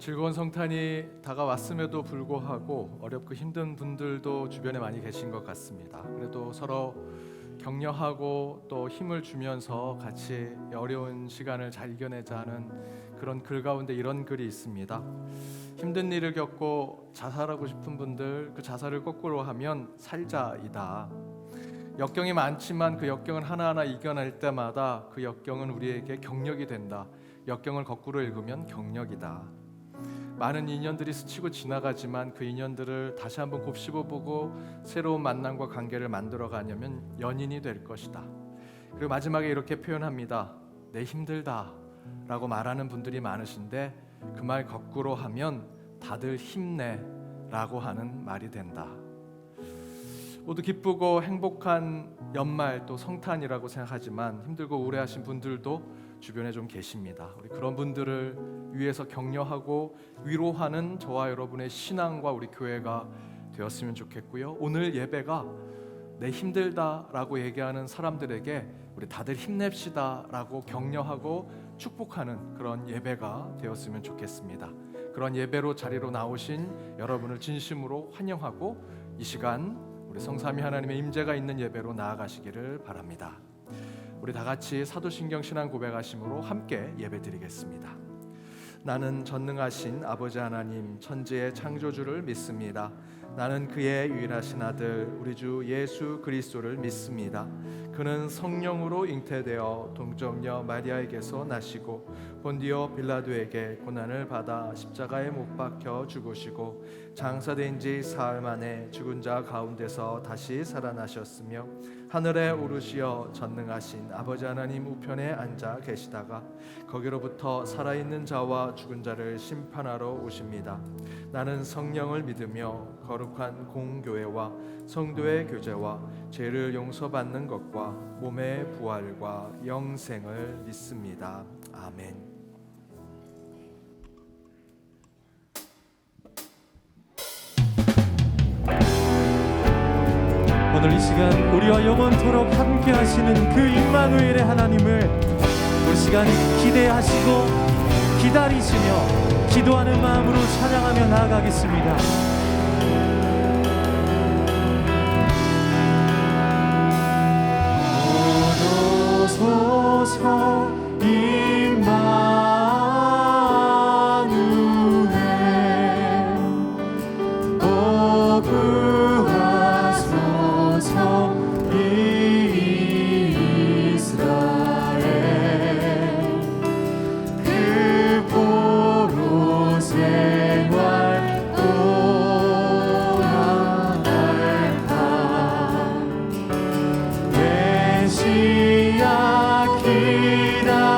즐거운 성탄이 다가왔음에도 불구하고 어렵고 힘든 분들도 주변에 많이 계신 것 같습니다. 그래도 서로 격려하고 또 힘을 주면서 같이 어려운 시간을 잘 이겨내자는 그런 글 가운데 이런 글이 있습니다. 힘든 일을 겪고 자살하고 싶은 분들, 그 자살을 거꾸로 하면 살자이다. 역경이 많지만 그 역경을 하나하나 이겨낼 때마다 그 역경은 우리에게 경력이 된다. 역경을 거꾸로 읽으면 경력이다. 많은 인연들이 스치고 지나가지만 그 인연들을 다시 한번 곱씹어보고 새로운 만남과 관계를 만들어가려면 연인이 될 것이다. 그리고 마지막에 이렇게 표현합니다. 내 힘들다 라고 말하는 분들이 많으신데 그 말 거꾸로 하면 다들 힘내 라고 하는 말이 된다. 모두 기쁘고 행복한 연말 또 성탄이라고 생각하지만 힘들고 우울해하신 분들도 주변에 좀 계십니다. 우리 그런 분들을 위해서 격려하고 위로하는 저와 여러분의 신앙과 우리 교회가 되었으면 좋겠고요. 오늘 예배가 내 힘들다라고 얘기하는 사람들에게 우리 다들 힘냅시다라고 격려하고 축복하는 그런 예배가 되었으면 좋겠습니다. 그런 예배로 자리로 나오신 여러분을 진심으로 환영하고 이 시간 우리 성삼위 하나님의 임재가 있는 예배로 나아가시기를 바랍니다. 우리 다 같이 사도신경 신앙 고백하심으로 함께 예배드리겠습니다. 나는 전능하신 아버지 하나님 천지의 창조주를 믿습니다. 나는 그의 유일하신 아들 우리 주 예수 그리스도를 믿습니다. 그는 성령으로 잉태되어 동정녀 마리아에게서 나시고 본디오 빌라도에게 고난을 받아 십자가에 못 박혀 죽으시고 장사된 지 사흘 만에 죽은 자 가운데서 다시 살아나셨으며 하늘에 오르시어 전능하신 아버지 하나님 우편에 앉아 계시다가 거기로부터 살아있는 자와 죽은 자를 심판하러 오십니다. 나는 성령을 믿으며 거룩한 공교회와 성도의 교제와 죄를 용서받는 것과 몸의 부활과 영생을 믿습니다. 아멘. 오늘 이 시간 우리와 영원토록 함께 하시는 그 임마누엘의 하나님을 우리 시간 기대하시고 기다리시며 기도하는 마음으로 찬양하며 나아가겠습니다. 오소서 임마누엘 오 구하소서 이스라엘 그 보로 생활 오라할까 메시아 기다립니다.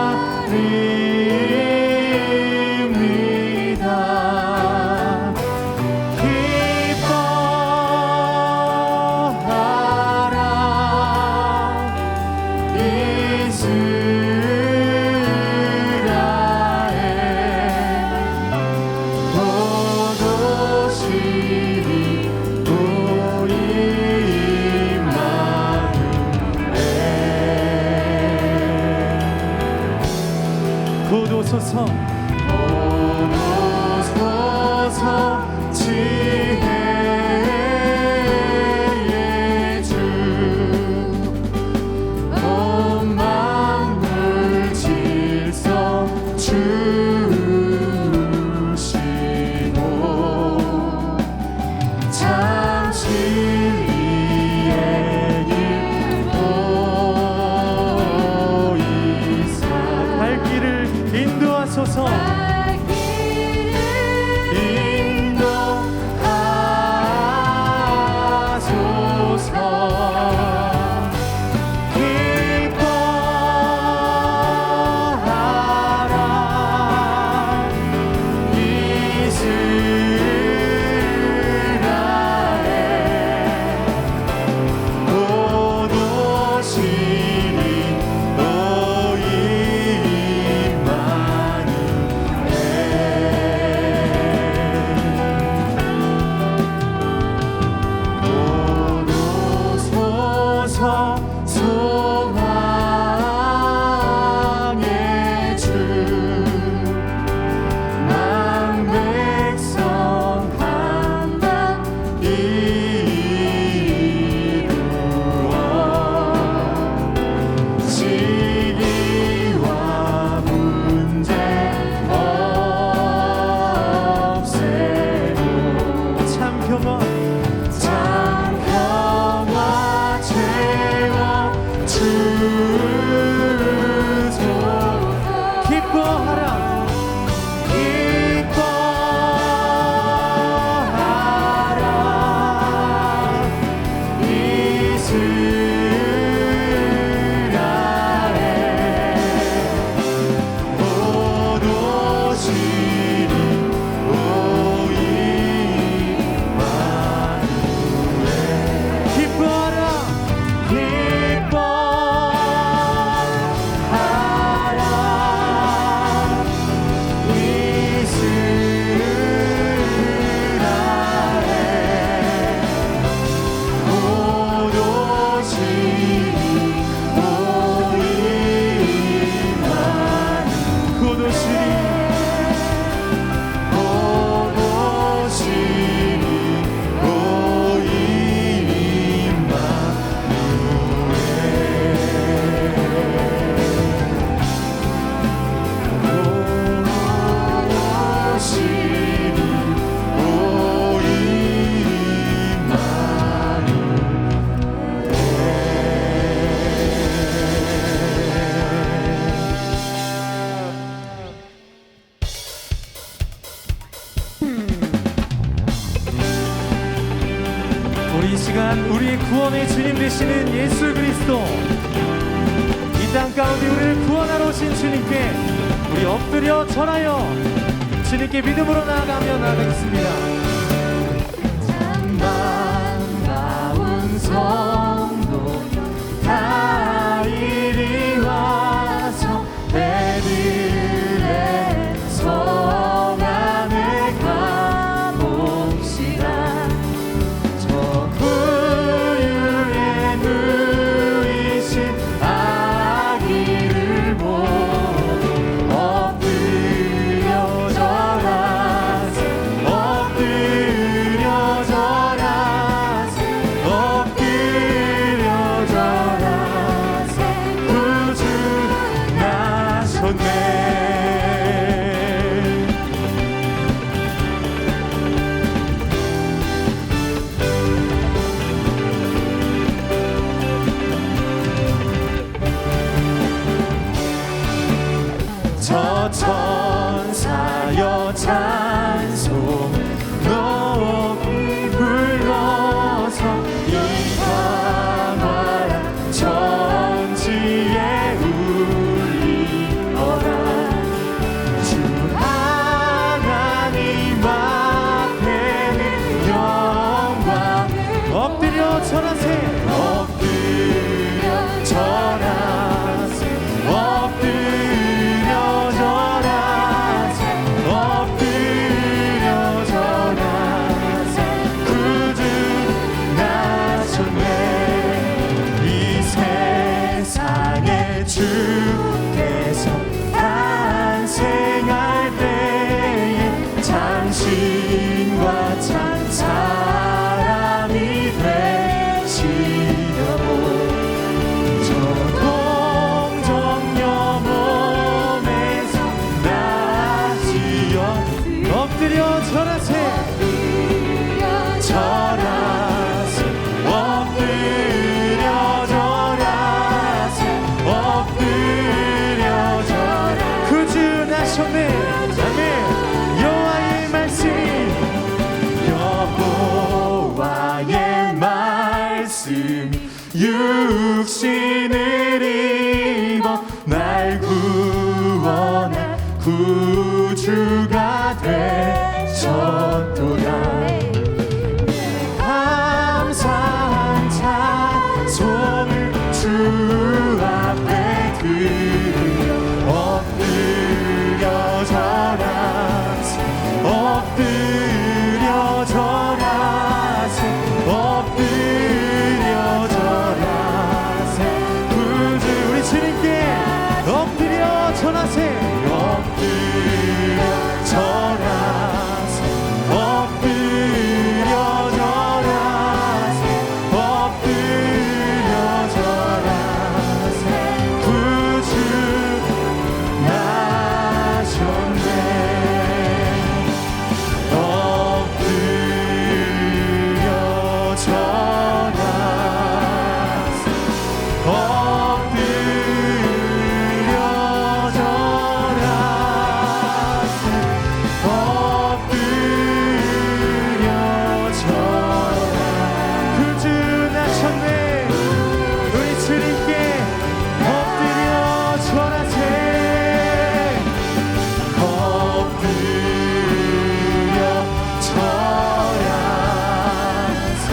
기뻐하라 이스라엘 도도시리 우리 오소서 오소서 지혜의 주 온 만물 질서 주시고 참 진리의 길 보이사 갈 길을 인도하소서 시간 우리의 구원의 주님 되시는 예수 그리스도, 이 땅 가운데 우리를 구원하러 오신 주님께 우리 엎드려 절하여 주님께 믿음으로 나아가겠습니다. 참 반가운 성도 다 이리 와서 베들레헴 성 안에 가봅시다. 저 구유에 누이신 아기를 보고 엎드려 절하세, 엎드려 절하세, 엎드려 절하세. 구주 나셨네. 저 천사여 찬송 높이 불러서 이 강활한 천지에 울리어라. 주 하나님 앞에는 영광을 엎드려 절하세, 엎드려 절하세, 엎드려 절하세, 엎드려 절하세. 구주 나셨네. 이 세상에 주께서 탄생할 때에 장신과 참 사람이 되시려고 저 동정녀 몸에서 나시어 엎드려 절하세, 절하세, 엎드려 절하세, 엎드려 절하세. 구주 나셨네. 아멘. 여호와의 말씀, 여호와의 말씀이 육신을 입어 날 구원할 구주가 되셨도다. 감사한 찬송을 주 앞에 드려 엎드려 절하세, 엎드려 절하세, 엎드려 절하세. 구주 우리 주님께 엎드려 절하세, 엎드려 절하세, 엎드려 절하세, 엎드려 절하세. 구주 나셨네. 엎드려 절하세, 엎드려 절하세, 엎드려 절하세. 구주 나셨네. 우리 주님께 엎드려 절하세, 엎드려 절하세,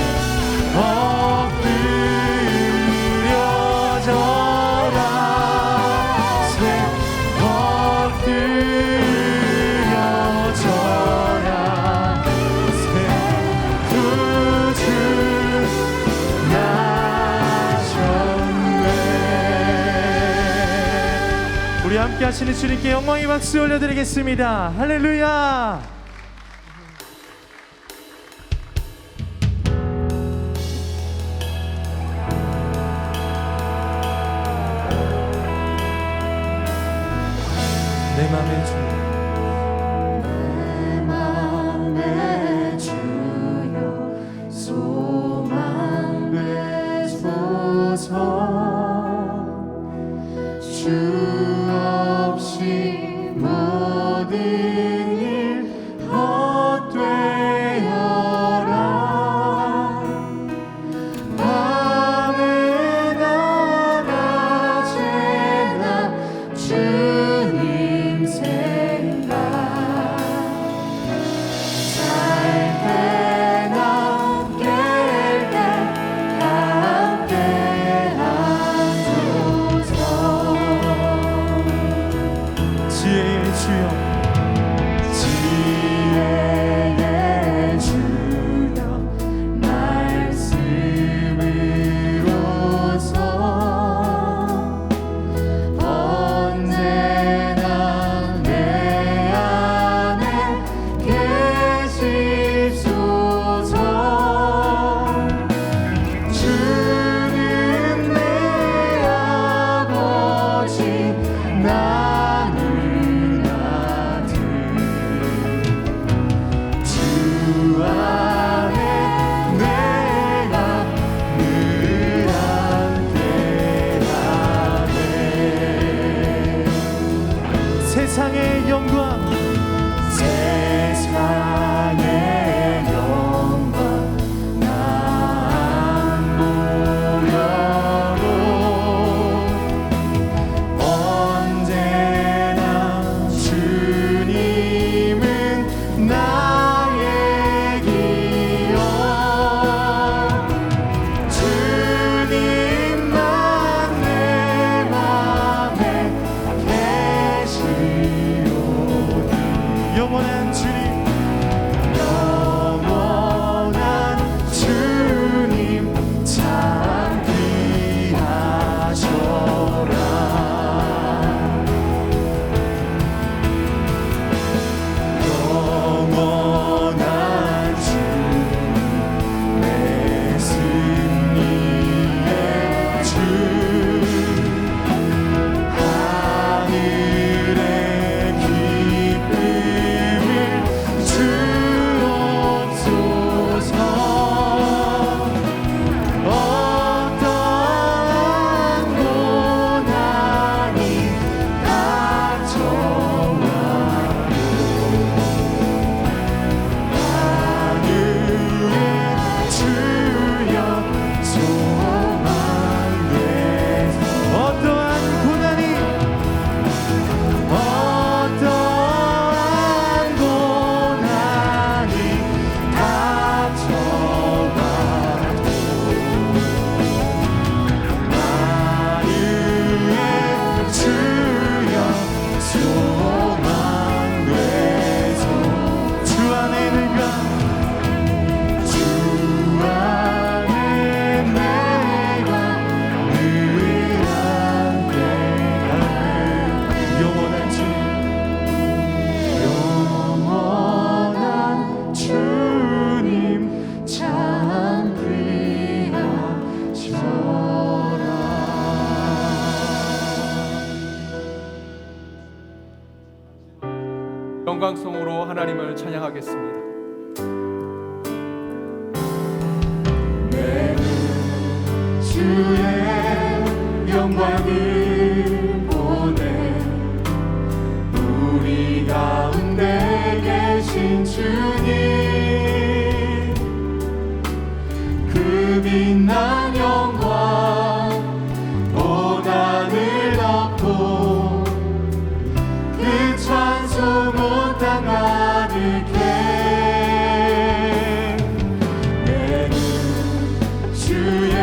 엎드려 절하세, 엎드려 절하세. 구주 나셨네. 우리 함께 하시는 주님께 영광의 박수 올려드리겠습니다. 할렐루야. 내 맘의 주, 내 맘에 주여 소망 되소서. 주 없이 모든 일 찬양송으로 하나님을 찬양하겠습니다. 주의 영광을 보내 우리 가운데 계신 주님 그 빛난 영광 온 하늘 덮고 그 찬송 온 땅 가득해 내는 주의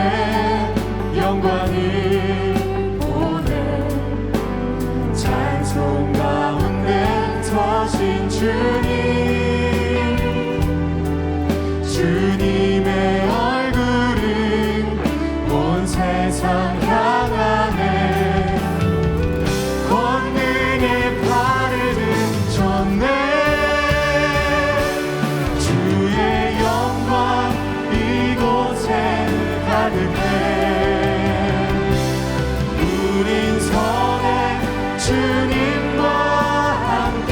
영광을 보내 찬송 가운데 서신 주님의 얼굴은 온 세상 향하네 권능의 발을 쳤네 주의 영광 이곳에 가득해 우린 선해 주님과 함께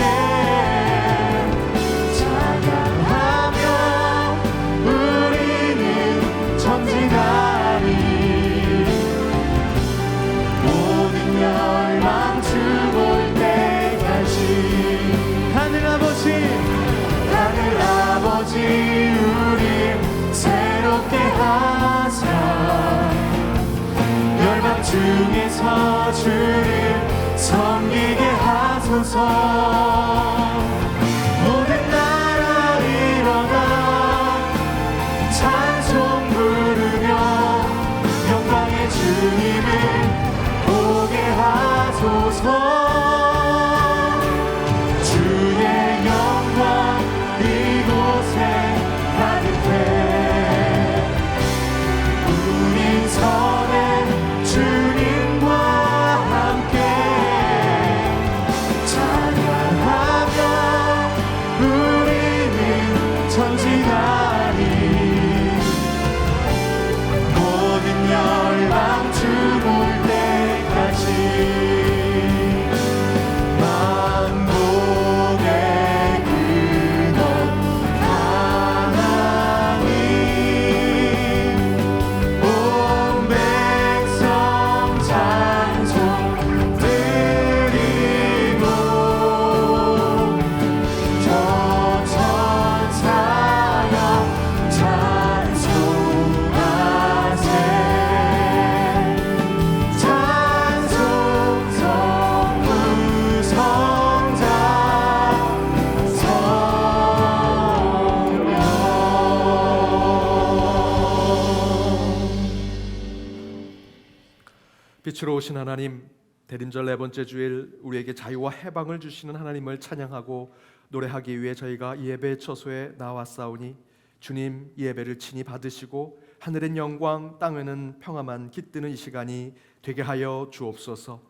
찬양하며 우리는 전진하리 모든 열망 주 볼 때까지 하늘 아버지 우리 새롭게 하사 열방 중에서 주를 섬기게 하소서 모든 나라 일어나 찬송 부르며 영광의 주님을 보게 하소서 주의 영광 이곳에 가득해 우린 선해 주님과 함께 찬양하며 우리는 전진하리 모든 열방 주 볼 때까지 만복의 근원 하나님 온 백성 찬송 드리고 저 천사여 찬송하세 찬송 성부 성자 성령 빛으로 오신 하나님, 대림절 네 번째 주일 우리에게 자유와 해방을 주시는 하나님을 찬양하고 노래하기 위해 저희가 이 예배 처소에 나왔사오니 주님 이 예배를 친히 받으시고 하늘엔 영광 땅에는 평화만 깃드는 이 시간이 되게 하여 주옵소서.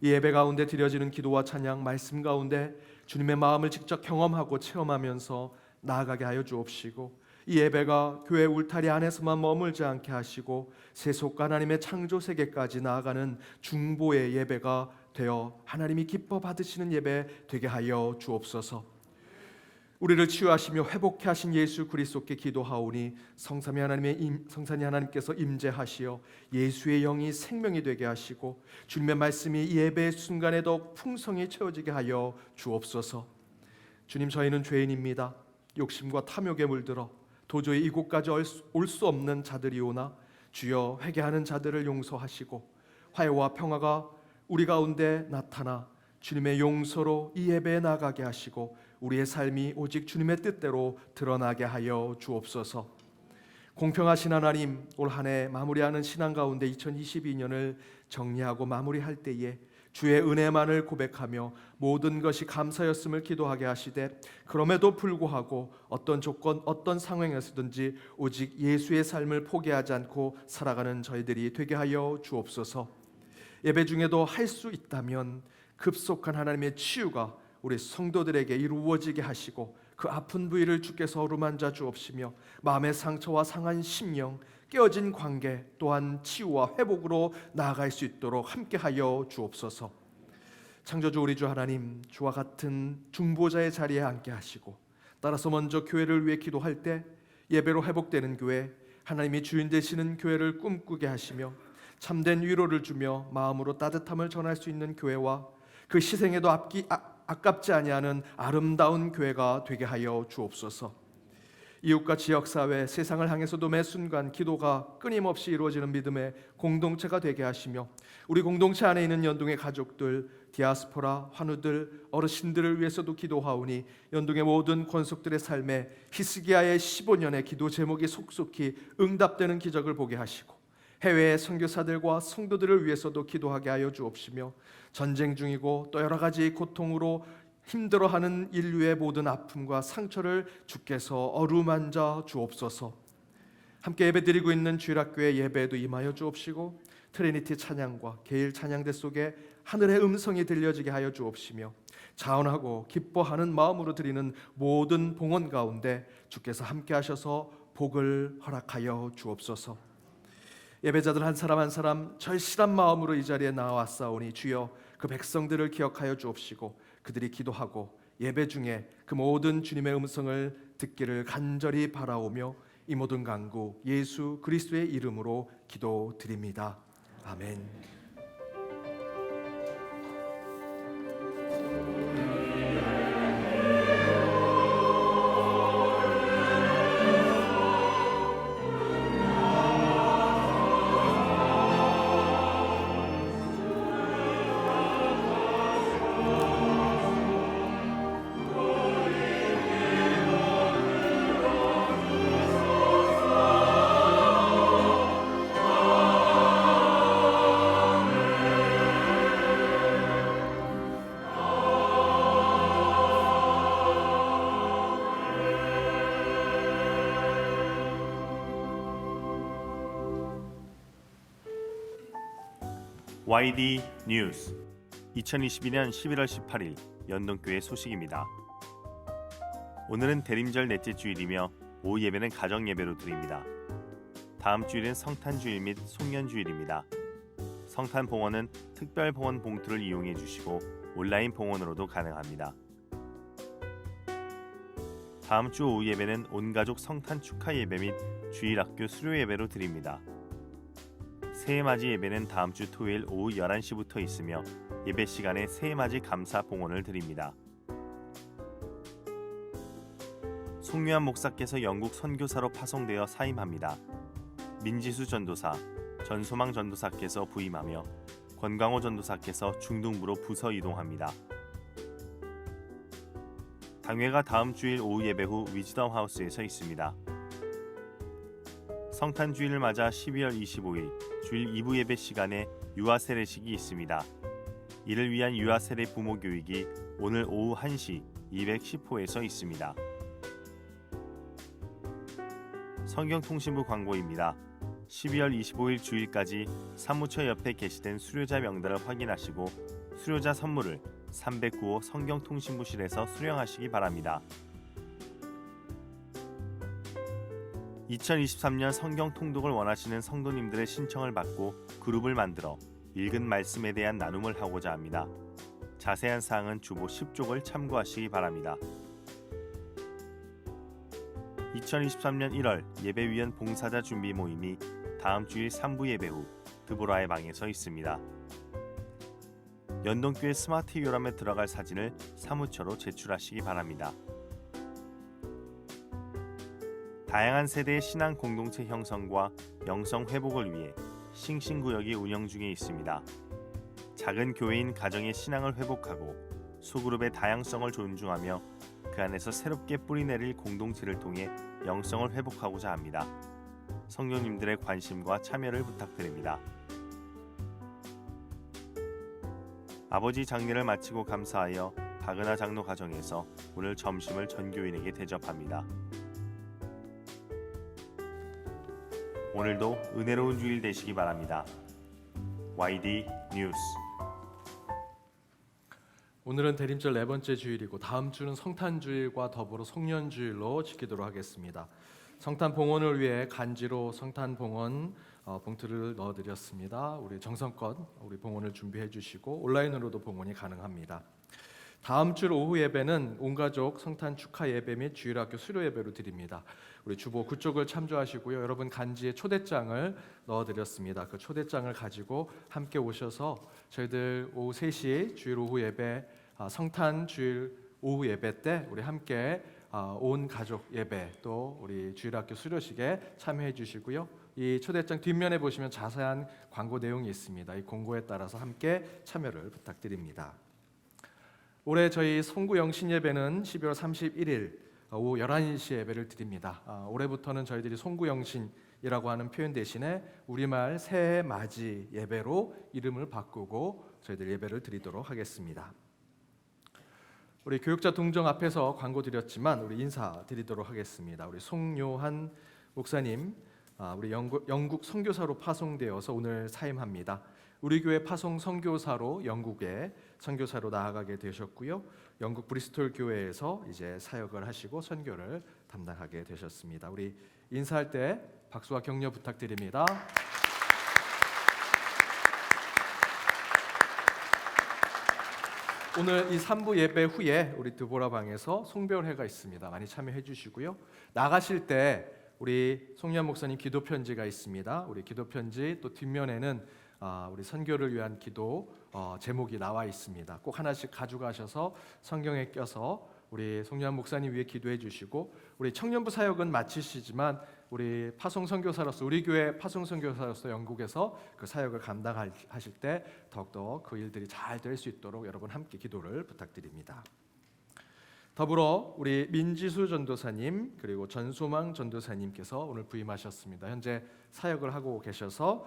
이 예배 가운데 드려지는 기도와 찬양 말씀 가운데 주님의 마음을 직접 경험하고 체험하면서 나아가게 하여 주옵시고 이 예배가 교회 울타리 안에서만 머물지 않게 하시고 세속과 하나님의 창조 세계까지 나아가는 중보의 예배가 되어 하나님이 기뻐 받으시는 예배 되게 하여 주옵소서. 우리를 치유하시며 회복케 하신 예수 그리스도께 기도하오니 성삼위 하나님께서 임재하시어 예수의 영이 생명이 되게 하시고 주님의 말씀이 이 예배의 순간에 더욱 풍성히 채워지게 하여 주옵소서. 주님, 저희는 죄인입니다. 욕심과 탐욕에 물들어 도저히 이곳까지 올 수 없는 자들이오나 주여 회개하는 자들을 용서하시고 화해와 평화가 우리 가운데 나타나 주님의 용서로 이 예배에 나가게 하시고 우리의 삶이 오직 주님의 뜻대로 드러나게 하여 주옵소서. 공평하신 하나님, 올 한 해 마무리하는 신앙 가운데 2022년을 정리하고 마무리할 때에 주의 은혜만을 고백하며 모든 것이 감사였음을 기도하게 하시되 그럼에도 불구하고 어떤 조건 어떤 상황에서든지 오직 예수의 삶을 포기하지 않고 살아가는 저희들이 되게 하여 주옵소서. 예배 중에도 할 수 있다면 급속한 하나님의 치유가 우리 성도들에게 이루어지게 하시고 그 아픈 부위를 주께서 어루만져 주옵시며 마음의 상처와 상한 심령, 깨어진 관계 또한 치유와 회복으로 나아갈 수 있도록 함께하여 주옵소서. 창조주 우리 주 하나님, 주와 같은 중보자의 자리에 앉게 하시고, 따라서 먼저 교회를 위해 기도할 때 예배로 회복되는 교회, 하나님이 주인 되시는 교회를 꿈꾸게 하시며 참된 위로를 주며 마음으로 따뜻함을 전할 수 있는 교회와 그 희생에도 아깝지 아니하는 아름다운 교회가 되게 하여 주옵소서. 이웃과 지역사회, 세상을 향해서도 매 순간 기도가 끊임없이 이루어지는 믿음의 공동체가 되게 하시며, 우리 공동체 안에 있는 연동의 가족들, 디아스포라, 환우들, 어르신들을 위해서도 기도하오니 연동의 모든 권속들의 삶에 히스기야의 15년의 기도 제목이 속속히 응답되는 기적을 보게 하시고, 해외의 선교사들과 성도들을 위해서도 기도하게 하여 주옵시며, 전쟁 중이고 또 여러 가지 고통으로 힘들어하는 인류의 모든 아픔과 상처를 주께서 어루만져 주옵소서. 함께 예배드리고 있는 주일학교의 예배에도 임하여 주옵시고, 트리니티 찬양과 개일 찬양대 속에 하늘의 음성이 들려지게 하여 주옵시며, 자원하고 기뻐하는 마음으로 드리는 모든 봉헌 가운데 주께서 함께 하셔서 복을 허락하여 주옵소서. 예배자들 한 사람 한 사람 절실한 마음으로 이 자리에 나와싸우니 주여 그 백성들을 기억하여 주옵시고, 그들이 기도하고 예배 중에 그 모든 주님의 음성을 듣기를 간절히 바라오며 이 모든 간구 예수 그리스도의 이름으로 기도드립니다. 아멘. YD 뉴스 2022년 11월 18일 연동교회 소식입니다. 오늘은 대림절 넷째 주일이며 오후 예배는 가정 예배로 드립니다. 다음 주일은 성탄 주일 및 송년 주일입니다. 성탄 봉헌은 특별 봉헌 봉투를 이용해 주시고 온라인 봉헌으로도 가능합니다. 다음 주 오후 예배는 온 가족 성탄 축하 예배 및 주일 학교 수료 예배로 드립니다. 새해맞이 예배는 다음 주 토요일 오후 11시부터 있으며 예배 시간에 새해맞이 감사 봉헌을 드립니다. 송유한 목사께서 영국 선교사로 파송되어 사임합니다. 민지수 전도사, 전소망 전도사께서 부임하며 권광호 전도사께서 중등부로 부서 이동합니다. 당회가 다음 주일 오후 예배 후 위즈덤 하우스에서 있습니다. 성탄 주일을 맞아 12월 25일 주일 2부 예배 시간에 유아 세례식이 있습니다. 이를 위한 유아 세례 부모 교육이 오늘 오후 1시 210호에서 있습니다. 성경통신부 광고입니다. 12월 25일 주일까지 사무처 옆에 게시된 수료자 명단을 확인하시고 수료자 선물을 309호 성경통신부실에서 수령하시기 바랍니다. 2023년 성경 통독을 원하시는 성도님들의 신청을 받고 그룹을 만들어 읽은 말씀에 대한 나눔을 하고자 합니다. 자세한 사항은 주보 10쪽을 참고하시기 바랍니다. 2023년 1월 예배위원 봉사자 준비 모임이 다음 주일 3부 예배 후 드보라의 방에서 있습니다. 연동교회 스마트 요람에 들어갈 사진을 사무처로 제출하시기 바랍니다. 다양한 세대의 신앙 공동체 형성과 영성 회복을 위해 싱싱구역이 운영 중에 있습니다. 작은 교회인 가정의 신앙을 회복하고 소그룹의 다양성을 존중하며 그 안에서 새롭게 뿌리내릴 공동체를 통해 영성을 회복하고자 합니다. 성도님들의 관심과 참여를 부탁드립니다. 아버지 장례를 마치고 감사하여 박은하 장로 가정에서 오늘 점심을 전교인에게 대접합니다. 오늘도 은혜로운 주일 되시기 바랍니다. YD 뉴스. 오늘은 대림절 네 번째 주일이고 다음 주는 성탄 주일과 더불어 송년 주일로 지키도록 하겠습니다. 성탄 봉헌을 위해 간지로 성탄 봉헌 봉투를 넣어드렸습니다. 우리 정성껏 우리 봉헌을 준비해 주시고 온라인으로도 봉헌이 가능합니다. 다음 주 오후 예배는 온가족 성탄 축하 예배 및 주일학교 수료 예배로 드립니다. 우리 주보 그쪽을 참조하시고요. 여러분 간지에 초대장을 넣어드렸습니다. 그 초대장을 가지고 함께 오셔서 저희들 오후 3시 주일 오후 예배, 성탄 주일 오후 예배 때 우리 함께 온 가족 예배 또 우리 주일학교 수료식에 참여해 주시고요. 이 초대장 뒷면에 보시면 자세한 광고 내용이 있습니다. 이 공고에 따라서 함께 참여를 부탁드립니다. 올해 저희 송구 영신 예배는 12월 31일 오후 11시 예배를 드립니다. 올해부터는 저희들이 송구 영신이라고 하는 표현 대신에 우리말 새해 맞이 예배로 이름을 바꾸고 저희들 예배를 드리도록 하겠습니다. 우리 교육자 동정 앞에서 광고 드렸지만 우리 인사드리도록 하겠습니다. 우리 송요한 목사님 우리 영국 선교사로 파송되어서 오늘 사임합니다. 우리 교회 파송 선교사로 영국에 선교사로 나아가게 되셨고요. 영국 브리스톨 교회에서 이제 사역을 하시고 선교를 담당하게 되셨습니다. 우리 인사할 때 박수와 격려 부탁드립니다. 오늘 이 3부 예배 후에 우리 드보라 방에서 송별회가 있습니다. 많이 참여해 주시고요. 나가실 때 우리 송유한 목사님 기도 편지가 있습니다. 우리 기도 편지 또 뒷면에는 우리 선교를 위한 기도 제목이 나와 있습니다. 꼭 하나씩 가져가셔서 성경에 껴서 우리 송유한 목사님 위해 기도해 주시고 우리 청년부 사역은 마치시지만 우리 파송 선교사로서 우리 교회 파송 선교사로서 영국에서 그 사역을 감당하실 때 더욱더 그 일들이 잘 될 수 있도록 여러분 함께 기도를 부탁드립니다. 더불어 우리 민지수 전도사님 그리고 전소망 전도사님께서 오늘 부임하셨습니다. 현재 사역을 하고 계셔서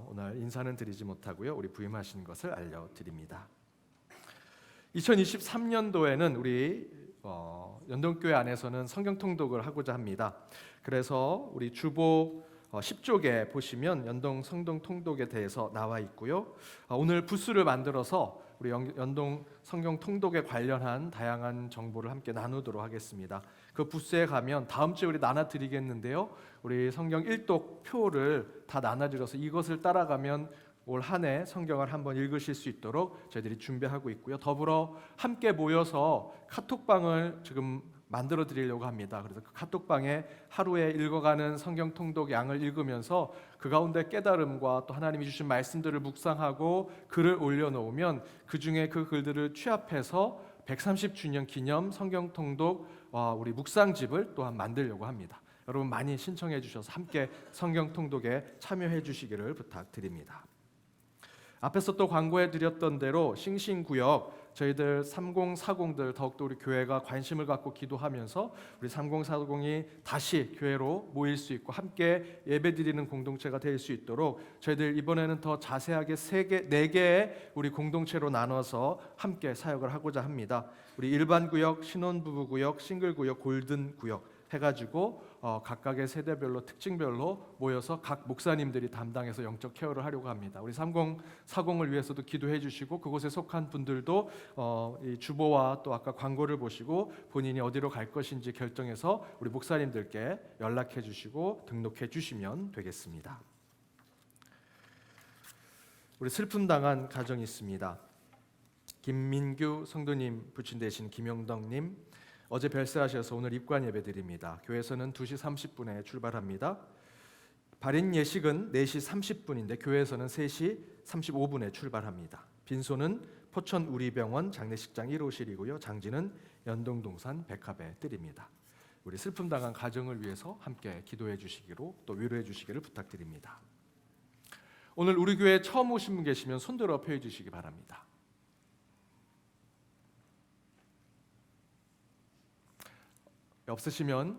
오늘 인사는 드리지 못하고요. 우리 부임하신 것을 알려드립니다. 2023년도에는 우리 연동교회 안에서는 성경 통독을 하고자 합니다. 그래서 우리 주보 10쪽에 보시면 연동 성경 통독에 대해서 나와 있고요. 오늘 부스를 만들어서 우리 연동 성경 통독에 관련한 다양한 정보를 함께 나누도록 하겠습니다. 그 부스에 가면 다음 주에 우리 나눠드리겠는데요. 우리 성경 1독 표를 다 나눠드려서 이것을 따라가면 올 한 해 성경을 한번 읽으실 수 있도록 저희들이 준비하고 있고요. 더불어 함께 모여서 카톡방을 지금 만들어 드리려고 합니다. 그래서 그 카톡방에 하루에 읽어가는 성경 통독 양을 읽으면서 그 가운데 깨달음과 또 하나님이 주신 말씀들을 묵상하고 글을 올려놓으면 그 중에 그 글들을 취합해서 130주년 기념 성경 통독 우리 묵상집을 또한 만들려고 합니다. 여러분 많이 신청해 주셔서 함께 성경 통독에 참여해 주시기를 부탁드립니다. 앞에서 또 광고해 드렸던 대로 싱싱구역 저희들 3040들 더욱더 우리 교회가 관심을 갖고 기도하면서 우리 3040이 다시 교회로 모일 수 있고 함께 예배드리는 공동체가 될 수 있도록 저희들 이번에는 더 자세하게 4개의 우리 공동체로 나눠서 함께 사역을 하고자 합니다. 우리 일반구역, 신혼부부구역, 싱글구역, 골든구역 해가지고 각각의 세대별로 특징별로 모여서 각 목사님들이 담당해서 영적 케어를 하려고 합니다. 우리 3040을 위해서도 기도해 주시고 그곳에 속한 분들도 이 주보와 또 아까 광고를 보시고 본인이 어디로 갈 것인지 결정해서 우리 목사님들께 연락해 주시고 등록해 주시면 되겠습니다. 우리 슬픔 당한 가정이 있습니다. 김민규 성도님 부친 대신 김영덕님 어제 별세하셔서 오늘 입관 예배 드립니다. 교회에서는 2시 30분에 출발합니다. 발인 예식은 4시 30분인데 교회에서는 3시 35분에 출발합니다. 빈소는 포천 우리병원 장례식장 1호실이고요. 장지는 연동동산 백합에 드립니다. 우리 슬픔 당한 가정을 위해서 함께 기도해 주시기로 또 위로해 주시기를 부탁드립니다. 오늘 우리 교회에 처음 오신 분 계시면 손들어 펴 주시기 바랍니다. 없으시면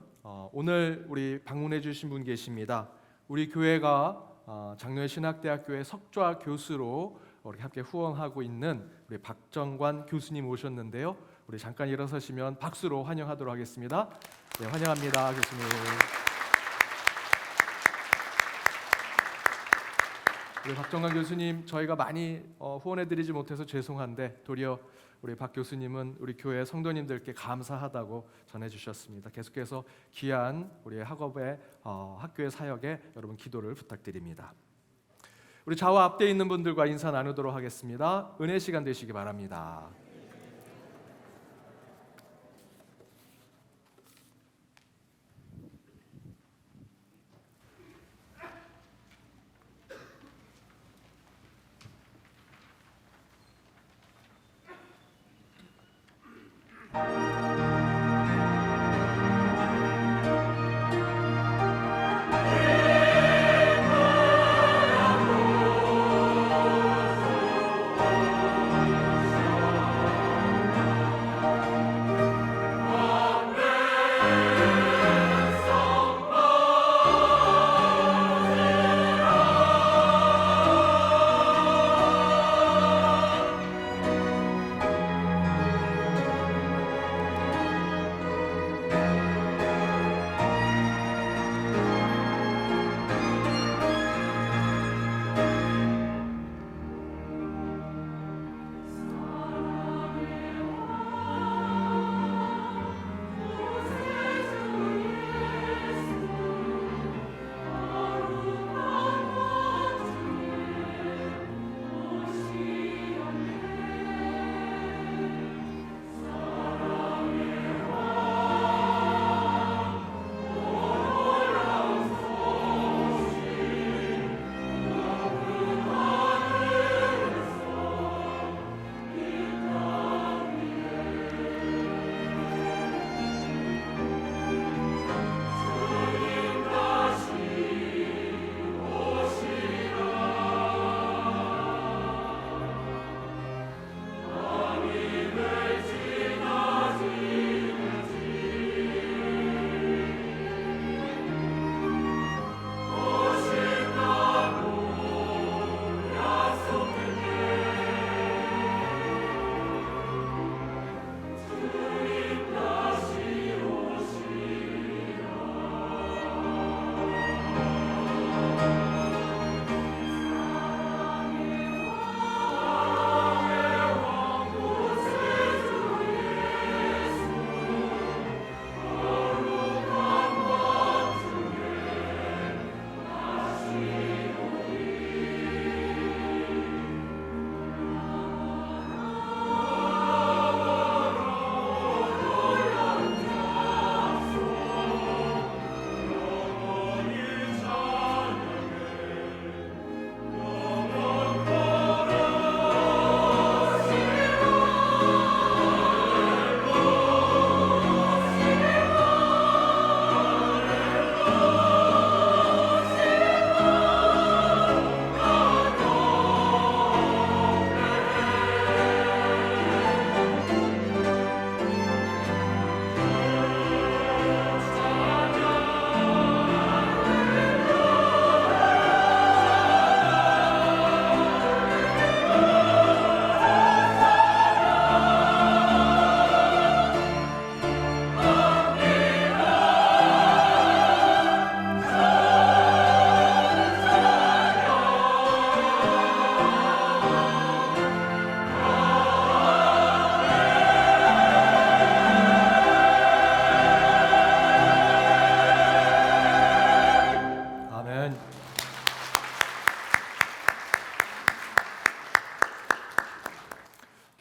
오늘 우리 방문해 주신 분 계십니다. 우리 교회가 장로회 신학대학교의 석좌 교수로 우리 함께 후원하고 있는 우리 박정관 교수님 오셨는데요. 우리 잠깐 일어서시면 박수로 환영하도록 하겠습니다. 네, 환영합니다, 교수님. 우리 박정관 교수님 저희가 많이 후원해드리지 못해서 죄송한데 도리어 우리 박 교수님은 우리 교회 성도님들께 감사하다고 전해주셨습니다. 계속해서 귀한 우리 학업의 학교의 사역에 여러분 기도를 부탁드립니다. 우리 좌우 앞에 있는 분들과 인사 나누도록 하겠습니다. 은혜 시간 되시기 바랍니다.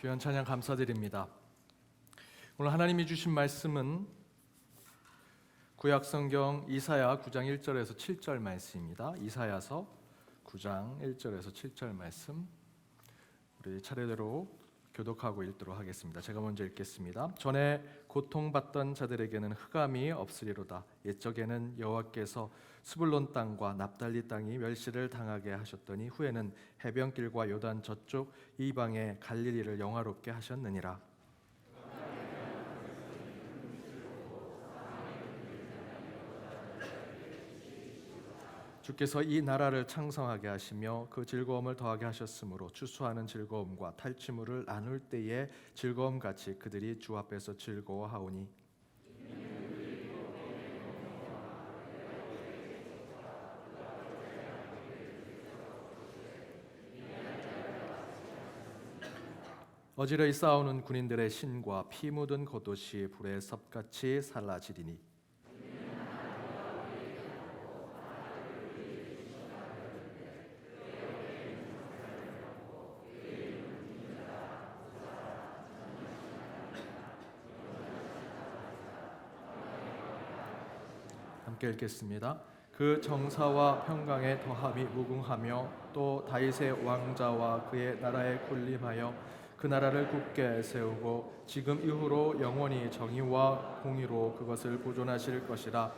귀한 찬양 감사드립니다. 오늘 하나님이 주신 말씀은 구약성경 이사야 9장 1절에서 7절 말씀입니다. 이사야서 9장 1절에서 7절 말씀 우리 차례대로 교독하고 읽도록 하겠습니다. 제가 먼저 읽겠습니다. 전에 고통받던 자들에게는 흑암이 없으리로다. 옛적에는 여호와께서 스불론 땅과 납달리 땅이 멸시를 당하게 하셨더니 후에는 해변길과 요단 저쪽 이방의 갈릴리를 영화롭게 하셨느니라. 주께서 이 나라를 창성하게 하시며 그 즐거움을 더하게 하셨으므로 추수하는 즐거움과 탈취물을 나눌 때의 즐거움같이 그들이 주 앞에서 즐거워하오니 어지러이 싸우는 군인들의 신과 피 묻은 겉옷이 불의 섭같이 살라지리니 함께 읽겠습니다. 그 정사와 평강의 더함이 무궁하며 또 다윗의 왕자와 그의 나라에 군림하여 그 나라를 굳게 세우고 지금 이후로 영원히 정의와 공의로 그것을 보존하실 것이라.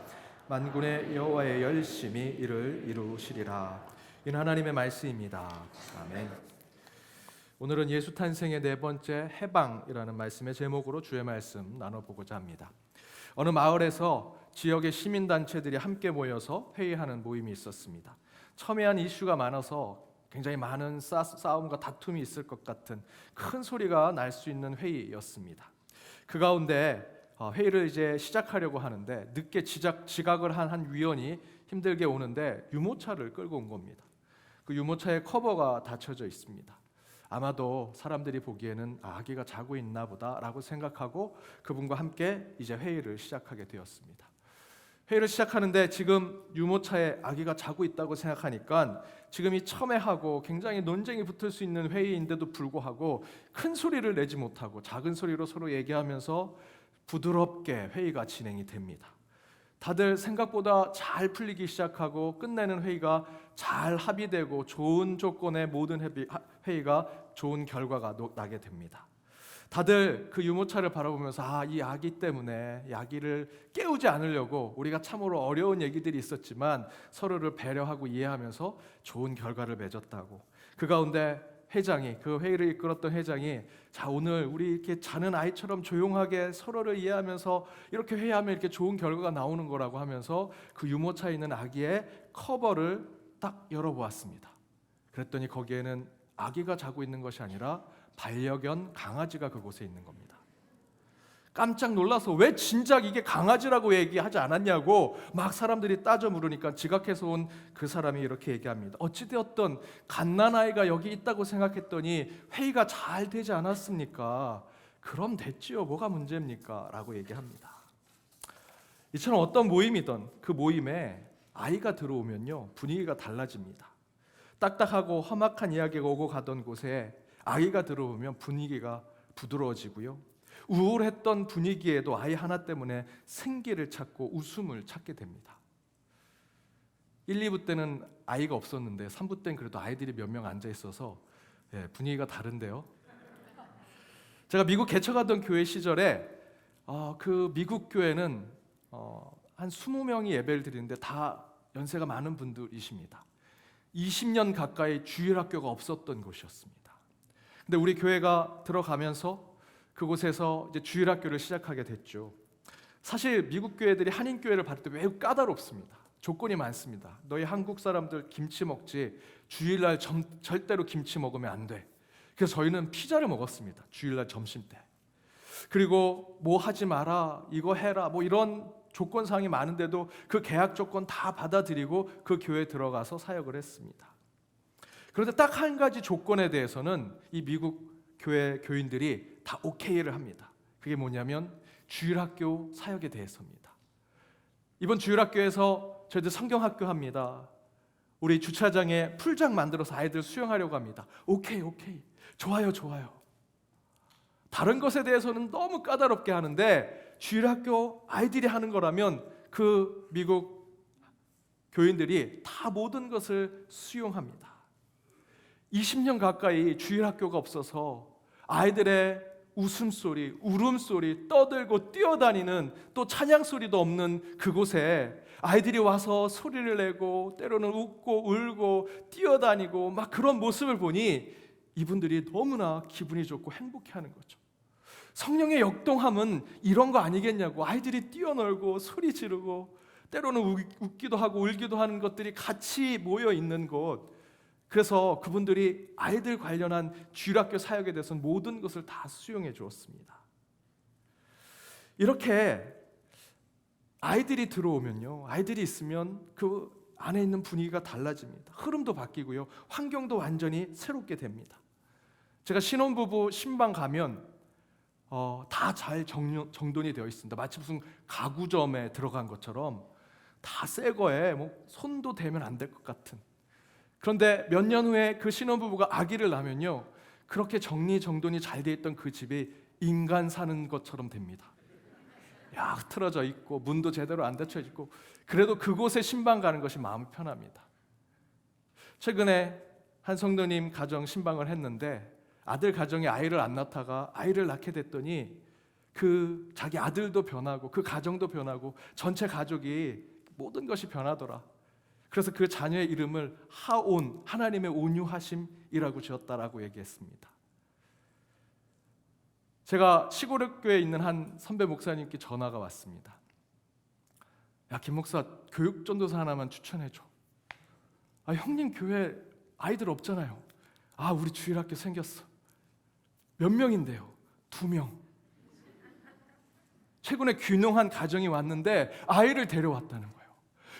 만군의 여호와의 열심히 이를 이루시리라. 이는 하나님의 말씀입니다. 아멘. 오늘은 예수 탄생의 네 번째 해방이라는 말씀의 제목으로 주의 말씀 나눠보고자 합니다. 어느 마을에서 지역의 시민단체들이 함께 모여서 회의하는 모임이 있었습니다. 첨예한 이슈가 많아서 굉장히 많은 싸움과 다툼이 있을 것 같은 큰 소리가 날 수 있는 회의였습니다. 그 가운데 회의를 이제 시작하려고 하는데 늦게 지각을 한 위원이 힘들게 오는데 유모차를 끌고 온 겁니다. 그 유모차의 커버가 닫혀져 있습니다. 아마도 사람들이 보기에는 아기가 자고 있나 보다라고 생각하고 그분과 함께 이제 회의를 시작하게 되었습니다. 회의를 시작하는데 지금 유모차에 아기가 자고 있다고 생각하니까 지금 이 첨예하고 굉장히 논쟁이 붙을 수 있는 회의인데도 불구하고 큰 소리를 내지 못하고 작은 소리로 서로 얘기하면서 부드럽게 회의가 진행이 됩니다. 다들 생각보다 잘 풀리기 시작하고 끝내는 회의가 잘 합의되고 좋은 조건의 모든 회의가 좋은 결과가 나게 됩니다. 다들 그 유모차를 바라보면서 이 아기 때문에 이 아기를 깨우지 않으려고 우리가 참으로 어려운 얘기들이 있었지만 서로를 배려하고 이해하면서 좋은 결과를 맺었다고. 그 가운데 그 회의를 이끌었던 회장이 자, 오늘 우리 이렇게 자는 아이처럼 조용하게 서로를 이해하면서 이렇게 회의하면 이렇게 좋은 결과가 나오는 거라고 하면서 그 유모차에 있는 아기의 커버를 딱 열어보았습니다. 그랬더니 거기에는 아기가 자고 있는 것이 아니라 반려견 강아지가 그곳에 있는 겁니다. 깜짝 놀라서 왜 진작 이게 강아지라고 얘기하지 않았냐고 막 사람들이 따져 물으니까 지각해서 온 그 사람이 이렇게 얘기합니다. 어찌되었든 갓난아이가 여기 있다고 생각했더니 회의가 잘 되지 않았습니까? 그럼 됐지요. 뭐가 문제입니까? 라고 얘기합니다. 이처럼 어떤 모임이든 그 모임에 아이가 들어오면요 분위기가 달라집니다. 딱딱하고 험악한 이야기가 오고 가던 곳에 아이가 들어오면 분위기가 부드러워지고요. 우울했던 분위기에도 아이 하나 때문에 생기를 찾고 웃음을 찾게 됩니다. 1, 2부 때는 아이가 없었는데 3부 때는 그래도 아이들이 몇 명 앉아 있어서 분위기가 다른데요. 제가 미국 개척하던 교회 시절에 그 미국 교회는 한 20명이 예배를 드리는데 다 연세가 많은 분들이십니다. 20년 가까이 주일학교가 없었던 곳이었습니다. 근데 우리 교회가 들어가면서 그곳에서 이제 주일학교를 시작하게 됐죠. 사실 미국 교회들이 한인 교회를 받을 때 매우 까다롭습니다. 조건이 많습니다. 너희 한국 사람들 김치 먹지 주일날 절대로 김치 먹으면 안 돼. 그래서 저희는 피자를 먹었습니다. 주일날 점심 때. 그리고 뭐 하지 마라, 이거 해라, 뭐 이런 조건 사항이 많은데도 그 계약 조건 다 받아들이고 그 교회에 들어가서 사역을 했습니다. 그런데 딱 한 가지 조건에 대해서는 이 미국 교회 교인들이 다 오케이를 합니다. 그게 뭐냐면 주일학교 사역에 대해서입니다. 이번 주일학교에서 저희들 성경학교 합니다. 우리 주차장에 풀장 만들어서 아이들 수영하려고 합니다. 오케이, 좋아요. 다른 것에 대해서는 너무 까다롭게 하는데 주일학교 아이들이 하는 거라면 그 미국 교인들이 다 모든 것을 수용합니다. 20년 가까이 주일학교가 없어서 아이들의 웃음소리, 울음소리, 떠들고 뛰어다니는 또 찬양소리도 없는 그곳에 아이들이 와서 소리를 내고 때로는 웃고 울고 뛰어다니고 막 그런 모습을 보니 이분들이 너무나 기분이 좋고 행복해하는 거죠. 성령의 역동함은 이런 거 아니겠냐고. 아이들이 뛰어놀고 소리 지르고 때로는 웃기도 하고 울기도 하는 것들이 같이 모여 있는 곳. 그래서 그분들이 아이들 관련한 주일학교 사역에 대해서는 모든 것을 다 수용해 주었습니다. 이렇게 아이들이 들어오면요, 아이들이 있으면 그 안에 있는 분위기가 달라집니다. 흐름도 바뀌고요, 환경도 완전히 새롭게 됩니다. 제가 신혼부부 신방 가면 다 잘 정돈이 되어 있습니다. 마치 무슨 가구점에 들어간 것처럼 다 새 거에 뭐 손도 대면 안 될 것 같은. 그런데 몇 년 후에 그 신혼부부가 아기를 낳으면요, 그렇게 정리정돈이 잘 돼 있던 그 집이 인간 사는 것처럼 됩니다. 야, 틀어져 있고 문도 제대로 안 닫혀 있고, 그래도 그곳에 신방 가는 것이 마음이 편합니다. 최근에 한 성도님 가정 신방을 했는데 아들 가정에 아이를 안 낳다가 아이를 낳게 됐더니 그 자기 아들도 변하고 그 가정도 변하고 전체 가족이 모든 것이 변하더라. 그래서 그 자녀의 이름을 하온, 하나님의 온유하심이라고 지었다라고 얘기했습니다. 제가 시골 교회에 있는 한 선배 목사님께 전화가 왔습니다. 야, 김 목사, 교육 전도사 하나만 추천해줘. 형님 교회 아이들 없잖아요. 우리 주일학교 생겼어. 몇 명인데요? 2명. 최근에 귀농한 가정이 왔는데 아이를 데려왔다는 거예요.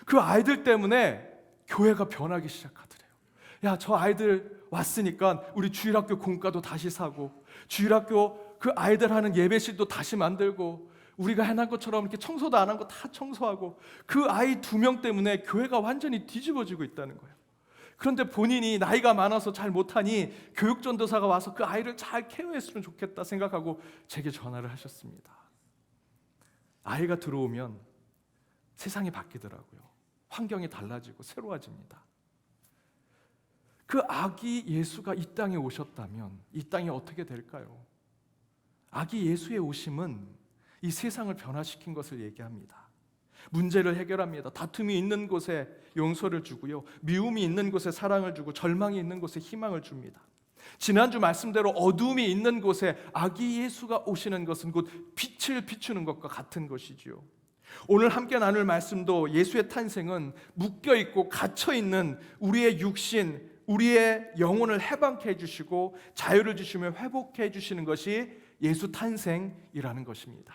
그 아이들 때문에 교회가 변하기 시작하더래요. 야, 저 아이들 왔으니까 우리 주일학교 공과도 다시 사고, 주일학교 그 아이들 하는 예배실도 다시 만들고, 우리가 해놓은 것처럼 이렇게 청소도 안 한 거 다 청소하고, 그 아이 2명 때문에 교회가 완전히 뒤집어지고 있다는 거예요. 그런데 본인이 나이가 많아서 잘 못하니 교육전도사가 와서 그 아이를 잘 케어했으면 좋겠다 생각하고 제게 전화를 하셨습니다. 아이가 들어오면 세상이 바뀌더라고요. 환경이 달라지고 새로워집니다. 그 아기 예수가 이 땅에 오셨다면 이 땅이 어떻게 될까요? 아기 예수의 오심은 이 세상을 변화시킨 것을 얘기합니다. 문제를 해결합니다. 다툼이 있는 곳에 용서를 주고요, 미움이 있는 곳에 사랑을 주고, 절망이 있는 곳에 희망을 줍니다. 지난주 말씀대로 어둠이 있는 곳에 아기 예수가 오시는 것은 곧 빛을 비추는 것과 같은 것이지요. 오늘 함께 나눌 말씀도 예수의 탄생은 묶여있고 갇혀있는 우리의 육신, 우리의 영혼을 해방케 해주시고 자유를 주시며 회복해 주시는 것이 예수 탄생이라는 것입니다.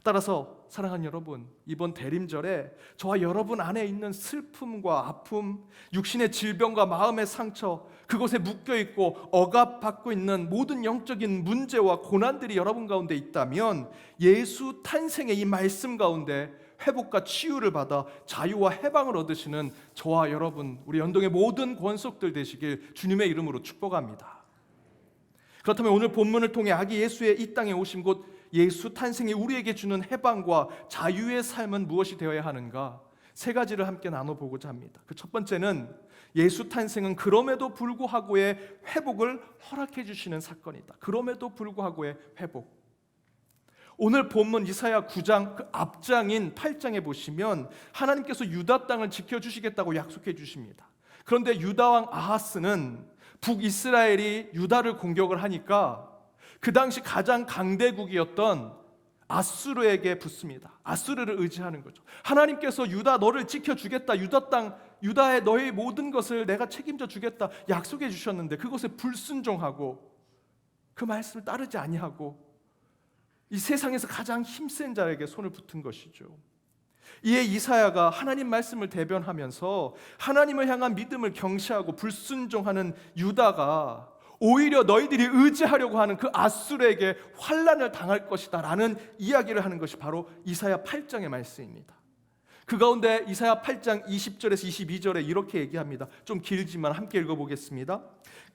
따라서 사랑하는 여러분, 이번 대림절에 저와 여러분 안에 있는 슬픔과 아픔, 육신의 질병과 마음의 상처, 그곳에 묶여있고 억압받고 있는 모든 영적인 문제와 고난들이 여러분 가운데 있다면 예수 탄생의 이 말씀 가운데 회복과 치유를 받아 자유와 해방을 얻으시는 저와 여러분, 우리 연동의 모든 권속들 되시길 주님의 이름으로 축복합니다. 그렇다면 오늘 본문을 통해 아기 예수의 이 땅에 오심, 곧 예수 탄생이 우리에게 주는 해방과 자유의 삶은 무엇이 되어야 하는가? 3가지를 함께 나눠보고자 합니다. 그 첫 번째는 예수 탄생은 그럼에도 불구하고의 회복을 허락해 주시는 사건이다. 그럼에도 불구하고의 회복. 오늘 본문 이사야 9장 그 앞장인 8장에 보시면 하나님께서 유다 땅을 지켜주시겠다고 약속해 주십니다. 그런데 유다 왕 아하스는 북이스라엘이 유다를 공격을 하니까 그 당시 가장 강대국이었던 아수르에게 붙습니다. 아수르를 의지하는 거죠. 하나님께서 유다 너를 지켜주겠다, 유다 땅, 유다의 너의 모든 것을 내가 책임져 주겠다 약속해 주셨는데 그것에 불순종하고 그 말씀을 따르지 아니하고 이 세상에서 가장 힘센 자에게 손을 붙은 것이죠. 이에 이사야가 하나님 말씀을 대변하면서 하나님을 향한 믿음을 경시하고 불순종하는 유다가 오히려 너희들이 의지하려고 하는 그 아수르에게 환난을 당할 것이다 라는 이야기를 하는 것이 바로 이사야 8장의 말씀입니다. 그 가운데 이사야 8장 20절에서 22절에 이렇게 얘기합니다. 좀 길지만 함께 읽어보겠습니다.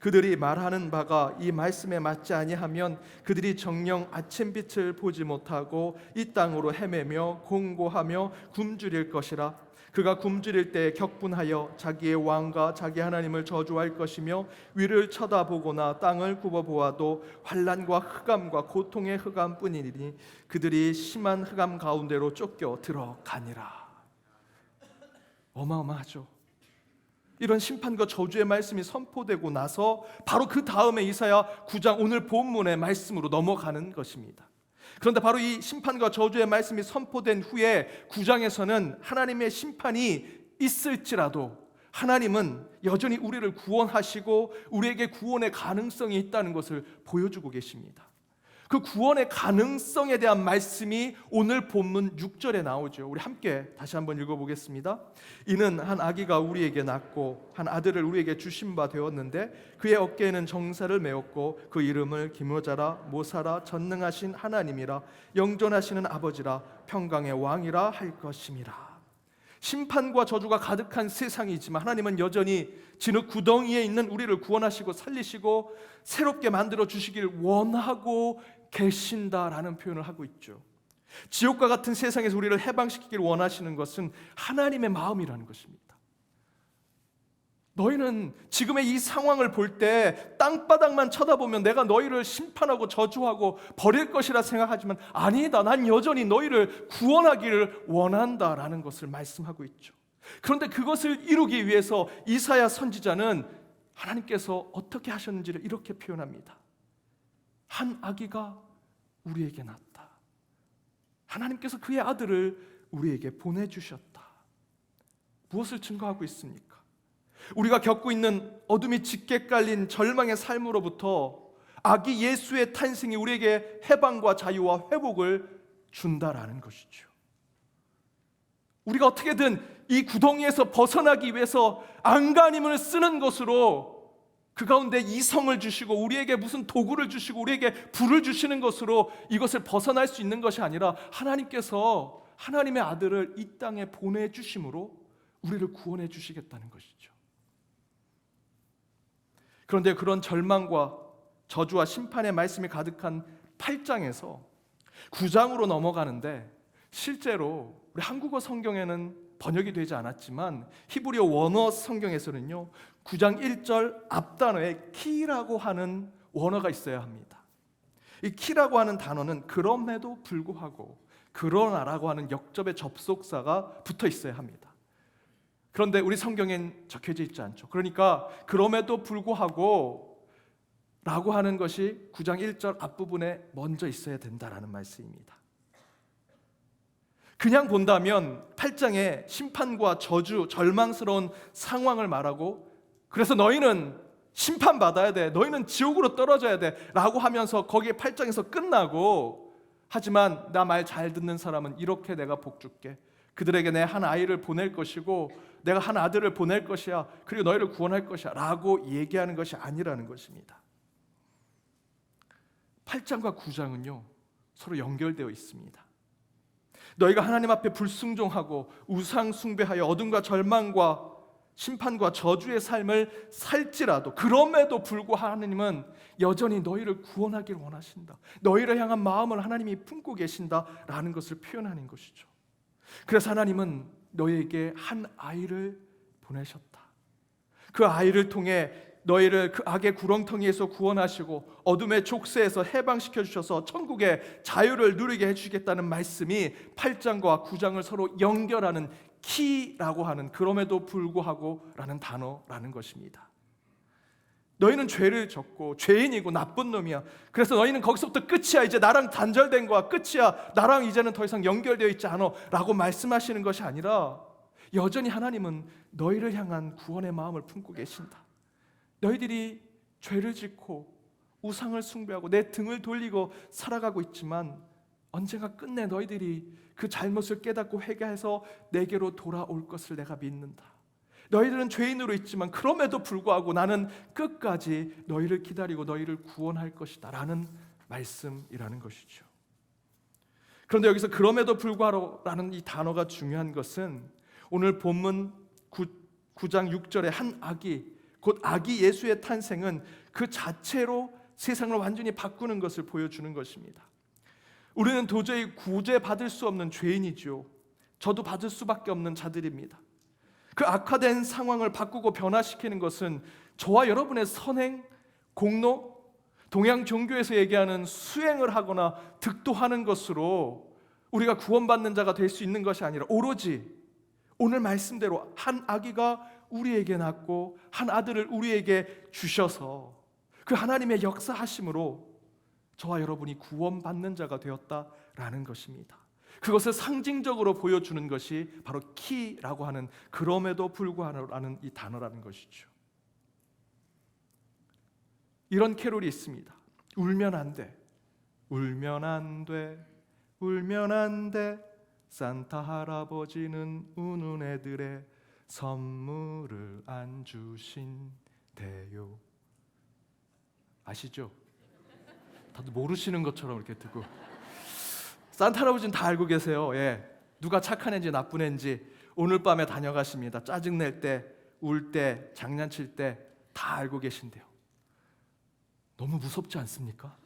그들이 말하는 바가 이 말씀에 맞지 아니하면 그들이 정녕 아침빛을 보지 못하고 이 땅으로 헤매며 공고하며 굶주릴 것이라. 그가 굶주릴 때 격분하여 자기의 왕과 자기 하나님을 저주할 것이며 위를 쳐다보거나 땅을 굽어보아도 환난과 흑암과 고통의 흑암뿐이니 그들이 심한 흑암 가운데로 쫓겨 들어가니라. 어마어마하죠. 이런 심판과 저주의 말씀이 선포되고 나서 바로 그 다음에 이사야 9장 오늘 본문의 말씀으로 넘어가는 것입니다. 그런데 바로 이 심판과 저주의 말씀이 선포된 후에 9장에서는 하나님의 심판이 있을지라도 하나님은 여전히 우리를 구원하시고 우리에게 구원의 가능성이 있다는 것을 보여주고 계십니다. 그 구원의 가능성에 대한 말씀이 오늘 본문 6절에 나오죠. 우리 함께 다시 한번 읽어보겠습니다. 이는 한 아기가 우리에게 낳고 한 아들을 우리에게 주신 바 되었는데 그의 어깨에는 정사를 메었고 그 이름을 기묘자라 모사라 전능하신 하나님이라 영존하시는 아버지라 평강의 왕이라 할 것임이라. 심판과 저주가 가득한 세상이지만 하나님은 여전히 진흙 구덩이에 있는 우리를 구원하시고 살리시고 새롭게 만들어 주시길 원하고 계신다라는 표현을 하고 있죠. 지옥과 같은 세상에서 우리를 해방시키길 원하시는 것은 하나님의 마음이라는 것입니다. 너희는 지금의 이 상황을 볼 때 땅바닥만 쳐다보면 내가 너희를 심판하고 저주하고 버릴 것이라 생각하지만 아니다, 난 여전히 너희를 구원하기를 원한다라는 것을 말씀하고 있죠. 그런데 그것을 이루기 위해서 이사야 선지자는 하나님께서 어떻게 하셨는지를 이렇게 표현합니다. 한 아기가 우리에게 낳았다. 하나님께서 그의 아들을 우리에게 보내주셨다. 무엇을 증거하고 있습니까? 우리가 겪고 있는 어둠이 짙게 깔린 절망의 삶으로부터 아기 예수의 탄생이 우리에게 해방과 자유와 회복을 준다라는 것이죠. 우리가 어떻게든 이 구덩이에서 벗어나기 위해서 안간힘을 쓰는 것으로 그 가운데 이성을 주시고 우리에게 무슨 도구를 주시고 우리에게 불을 주시는 것으로 이것을 벗어날 수 있는 것이 아니라 하나님께서 하나님의 아들을 이 땅에 보내주심으로 우리를 구원해 주시겠다는 것이죠. 그런데 그런 절망과 저주와 심판의 말씀이 가득한 8장에서 9장으로 넘어가는데 실제로 우리 한국어 성경에는 번역이 되지 않았지만 히브리어 원어 성경에서는요 9장 1절 앞단어에 키라고 하는 원어가 있어야 합니다. 이 키라고 하는 단어는 그럼에도 불구하고 그러나라고 하는 역접의 접속사가 붙어 있어야 합니다. 그런데 우리 성경엔 적혀져 있지 않죠. 그러니까 그럼에도 불구하고 라고 하는 것이 9장 1절 앞부분에 먼저 있어야 된다라는 말씀입니다. 그냥 본다면 8장에 심판과 저주, 절망스러운 상황을 말하고 그래서 너희는 심판받아야 돼, 너희는 지옥으로 떨어져야 돼 라고 하면서 거기에 8장에서 끝나고 하지만 나 말 잘 듣는 사람은 이렇게 내가 복 줄게, 그들에게 내 한 아이를 보낼 것이고 내가 한 아들을 보낼 것이야, 그리고 너희를 구원할 것이야 라고 얘기하는 것이 아니라는 것입니다. 8장과 9장은요 서로 연결되어 있습니다. 너희가 하나님 앞에 불순종하고 우상 숭배하여 어둠과 절망과 심판과 저주의 삶을 살지라도 그럼에도 불구하고 하나님은 여전히 너희를 구원하기를 원하신다, 너희를 향한 마음을 하나님이 품고 계신다라는 것을 표현하는 것이죠. 그래서 하나님은 너희에게 한 아이를 보내셨다. 그 아이를 통해 너희를 그 악의 구렁텅이에서 구원하시고 어둠의 족쇄에서 해방시켜 주셔서 천국의 자유를 누리게 해주시겠다는 말씀이 8장과 9장을 서로 연결하는 키라고 하는 그럼에도 불구하고 라는 단어라는 것입니다. 너희는 죄를 졌고 죄인이고 나쁜 놈이야, 그래서 너희는 거기서부터 끝이야, 이제 나랑 단절된 거야, 끝이야, 나랑 이제는 더 이상 연결되어 있지 않아 라고 말씀하시는 것이 아니라 여전히 하나님은 너희를 향한 구원의 마음을 품고 계신다. 너희들이 죄를 짓고 우상을 숭배하고 내 등을 돌리고 살아가고 있지만 언젠가 끝내 너희들이 그 잘못을 깨닫고 회개해서 내게로 돌아올 것을 내가 믿는다. 너희들은 죄인으로 있지만 그럼에도 불구하고 나는 끝까지 너희를 기다리고 너희를 구원할 것이다 라는 말씀이라는 것이죠. 그런데 여기서 그럼에도 불구하고 라는 이 단어가 중요한 것은 오늘 본문 9장 6절에 한 아기, 곧 아기 예수의 탄생은 그 자체로 세상을 완전히 바꾸는 것을 보여주는 것입니다. 우리는 도저히 구제받을 수 없는 죄인이죠. 저도 받을 수밖에 없는 자들입니다. 그 악화된 상황을 바꾸고 변화시키는 것은 저와 여러분의 선행, 공로, 동양 종교에서 얘기하는 수행을 하거나 득도하는 것으로 우리가 구원받는 자가 될 수 있는 것이 아니라 오로지 오늘 말씀대로 한 아기가 우리에게 낳고 한 아들을 우리에게 주셔서 그 하나님의 역사하심으로 저와 여러분이 구원받는 자가 되었다라는 것입니다. 그것을 상징적으로 보여주는 것이 바로 키라고 하는 그럼에도 불구하고라는 이 단어라는 것이죠. 이런 캐롤이 있습니다. 울면 안 돼, 울면 안 돼, 울면 안 돼. 산타 할아버지는 우는 애들의 선물을 안 주신대요. 아시죠? 다들 모르시는 것처럼 이렇게 듣고. 산타 할아버지는 다 알고 계세요. 예. 누가 착한 애인지 나쁜 애인지 오늘 밤에 다녀가십니다. 짜증낼 때, 울 때, 장난칠 때 다 알고 계신대요. 너무 무섭지 않습니까?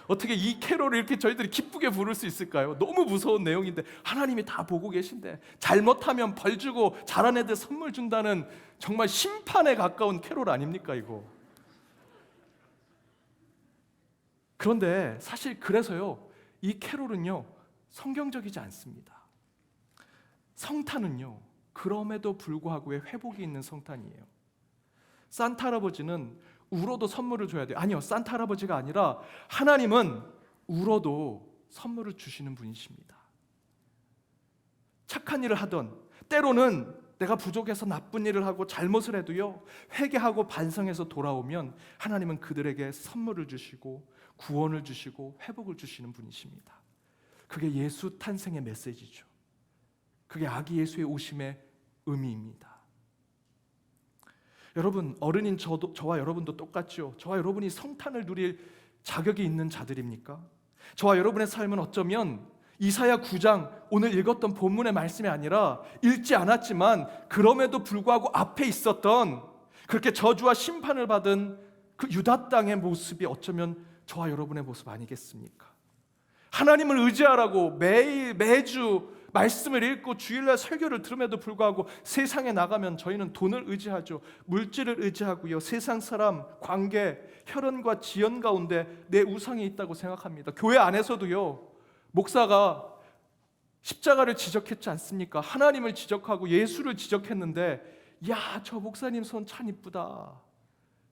어떻게 이 캐롤을 이렇게 저희들이 기쁘게 부를 수 있을까요? 너무 무서운 내용인데 하나님이 다 보고 계신데, 잘못하면 벌 주고 잘한 애들 선물 준다는 정말 심판에 가까운 캐롤 아닙니까 이거? 그런데 사실 그래서요, 이 캐롤은요 성경적이지 않습니다. 성탄은요 그럼에도 불구하고의 회복이 있는 성탄이에요. 산타 할아버지는 울어도 선물을 줘야 돼요. 아니요, 산타 할아버지가 아니라 하나님은 울어도 선물을 주시는 분이십니다. 착한 일을 하던, 때로는 내가 부족해서 나쁜 일을 하고 잘못을 해도요, 회개하고 반성해서 돌아오면 하나님은 그들에게 선물을 주시고 구원을 주시고 회복을 주시는 분이십니다. 그게 예수 탄생의 메시지죠. 그게 아기 예수의 오심의 의미입니다. 여러분, 어른인 저와 여러분도 똑같죠. 저와 여러분이 성탄을 누릴 자격이 있는 자들입니까? 저와 여러분의 삶은 어쩌면 이사야 9장 오늘 읽었던 본문의 말씀이 아니라 읽지 않았지만 그럼에도 불구하고 앞에 있었던 그렇게 저주와 심판을 받은 그 유다 땅의 모습이 어쩌면 저와 여러분의 모습 아니겠습니까? 하나님을 의지하라고 매주 말씀을 읽고 주일날 설교를 들음에도 불구하고 세상에 나가면 저희는 돈을 의지하죠. 물질을 의지하고요. 세상 사람, 관계, 혈연과 지연 가운데 내 우상이 있다고 생각합니다. 교회 안에서도요, 목사가 십자가를 지적했지 않습니까? 하나님을 지적하고 예수를 지적했는데, 야, 저 목사님 손 참 이쁘다.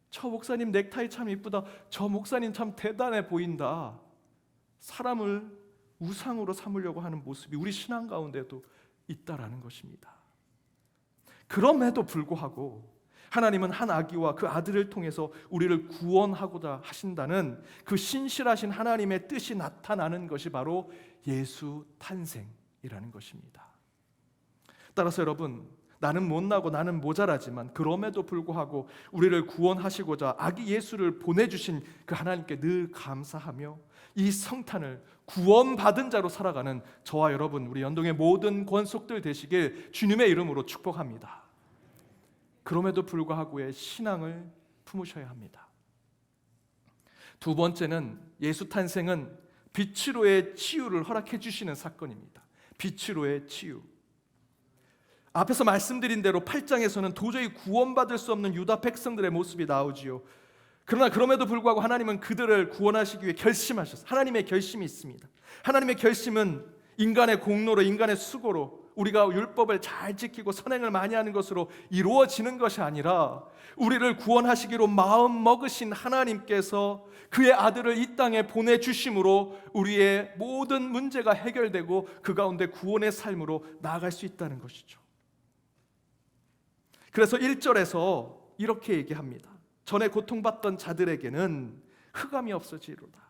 저 목사님 넥타이 참 이쁘다. 저 목사님 참 대단해 보인다. 사람을 우상으로 삼으려고 하는 모습이 우리 신앙 가운데도 있다라는 것입니다. 그럼에도 불구하고 하나님은 한 아기와 그 아들을 통해서 우리를 구원하고자 하신다는 그 신실하신 하나님의 뜻이 나타나는 것이 바로 예수 탄생이라는 것입니다. 따라서 여러분, 나는 못나고 나는 모자라지만 그럼에도 불구하고 우리를 구원하시고자 아기 예수를 보내주신 그 하나님께 늘 감사하며 이 성탄을 구원받은 자로 살아가는 저와 여러분, 우리 연동의 모든 권속들 되시길 주님의 이름으로 축복합니다. 그럼에도 불구하고의 신앙을 품으셔야 합니다. 두 번째는 예수 탄생은 빛으로의 치유를 허락해 주시는 사건입니다. 빛으로의 치유. 앞에서 말씀드린 대로 8장에서는 도저히 구원받을 수 없는 유다 백성들의 모습이 나오지요. 그러나 그럼에도 불구하고 하나님은 그들을 구원하시기 위해 결심하셨어요. 하나님의 결심이 있습니다. 하나님의 결심은 인간의 공로로, 인간의 수고로, 우리가 율법을 잘 지키고 선행을 많이 하는 것으로 이루어지는 것이 아니라 우리를 구원하시기로 마음 먹으신 하나님께서 그의 아들을 이 땅에 보내주심으로 우리의 모든 문제가 해결되고 그 가운데 구원의 삶으로 나아갈 수 있다는 것이죠. 그래서 1절에서 이렇게 얘기합니다. 전에 고통받던 자들에게는 흑암이 없어지리로다.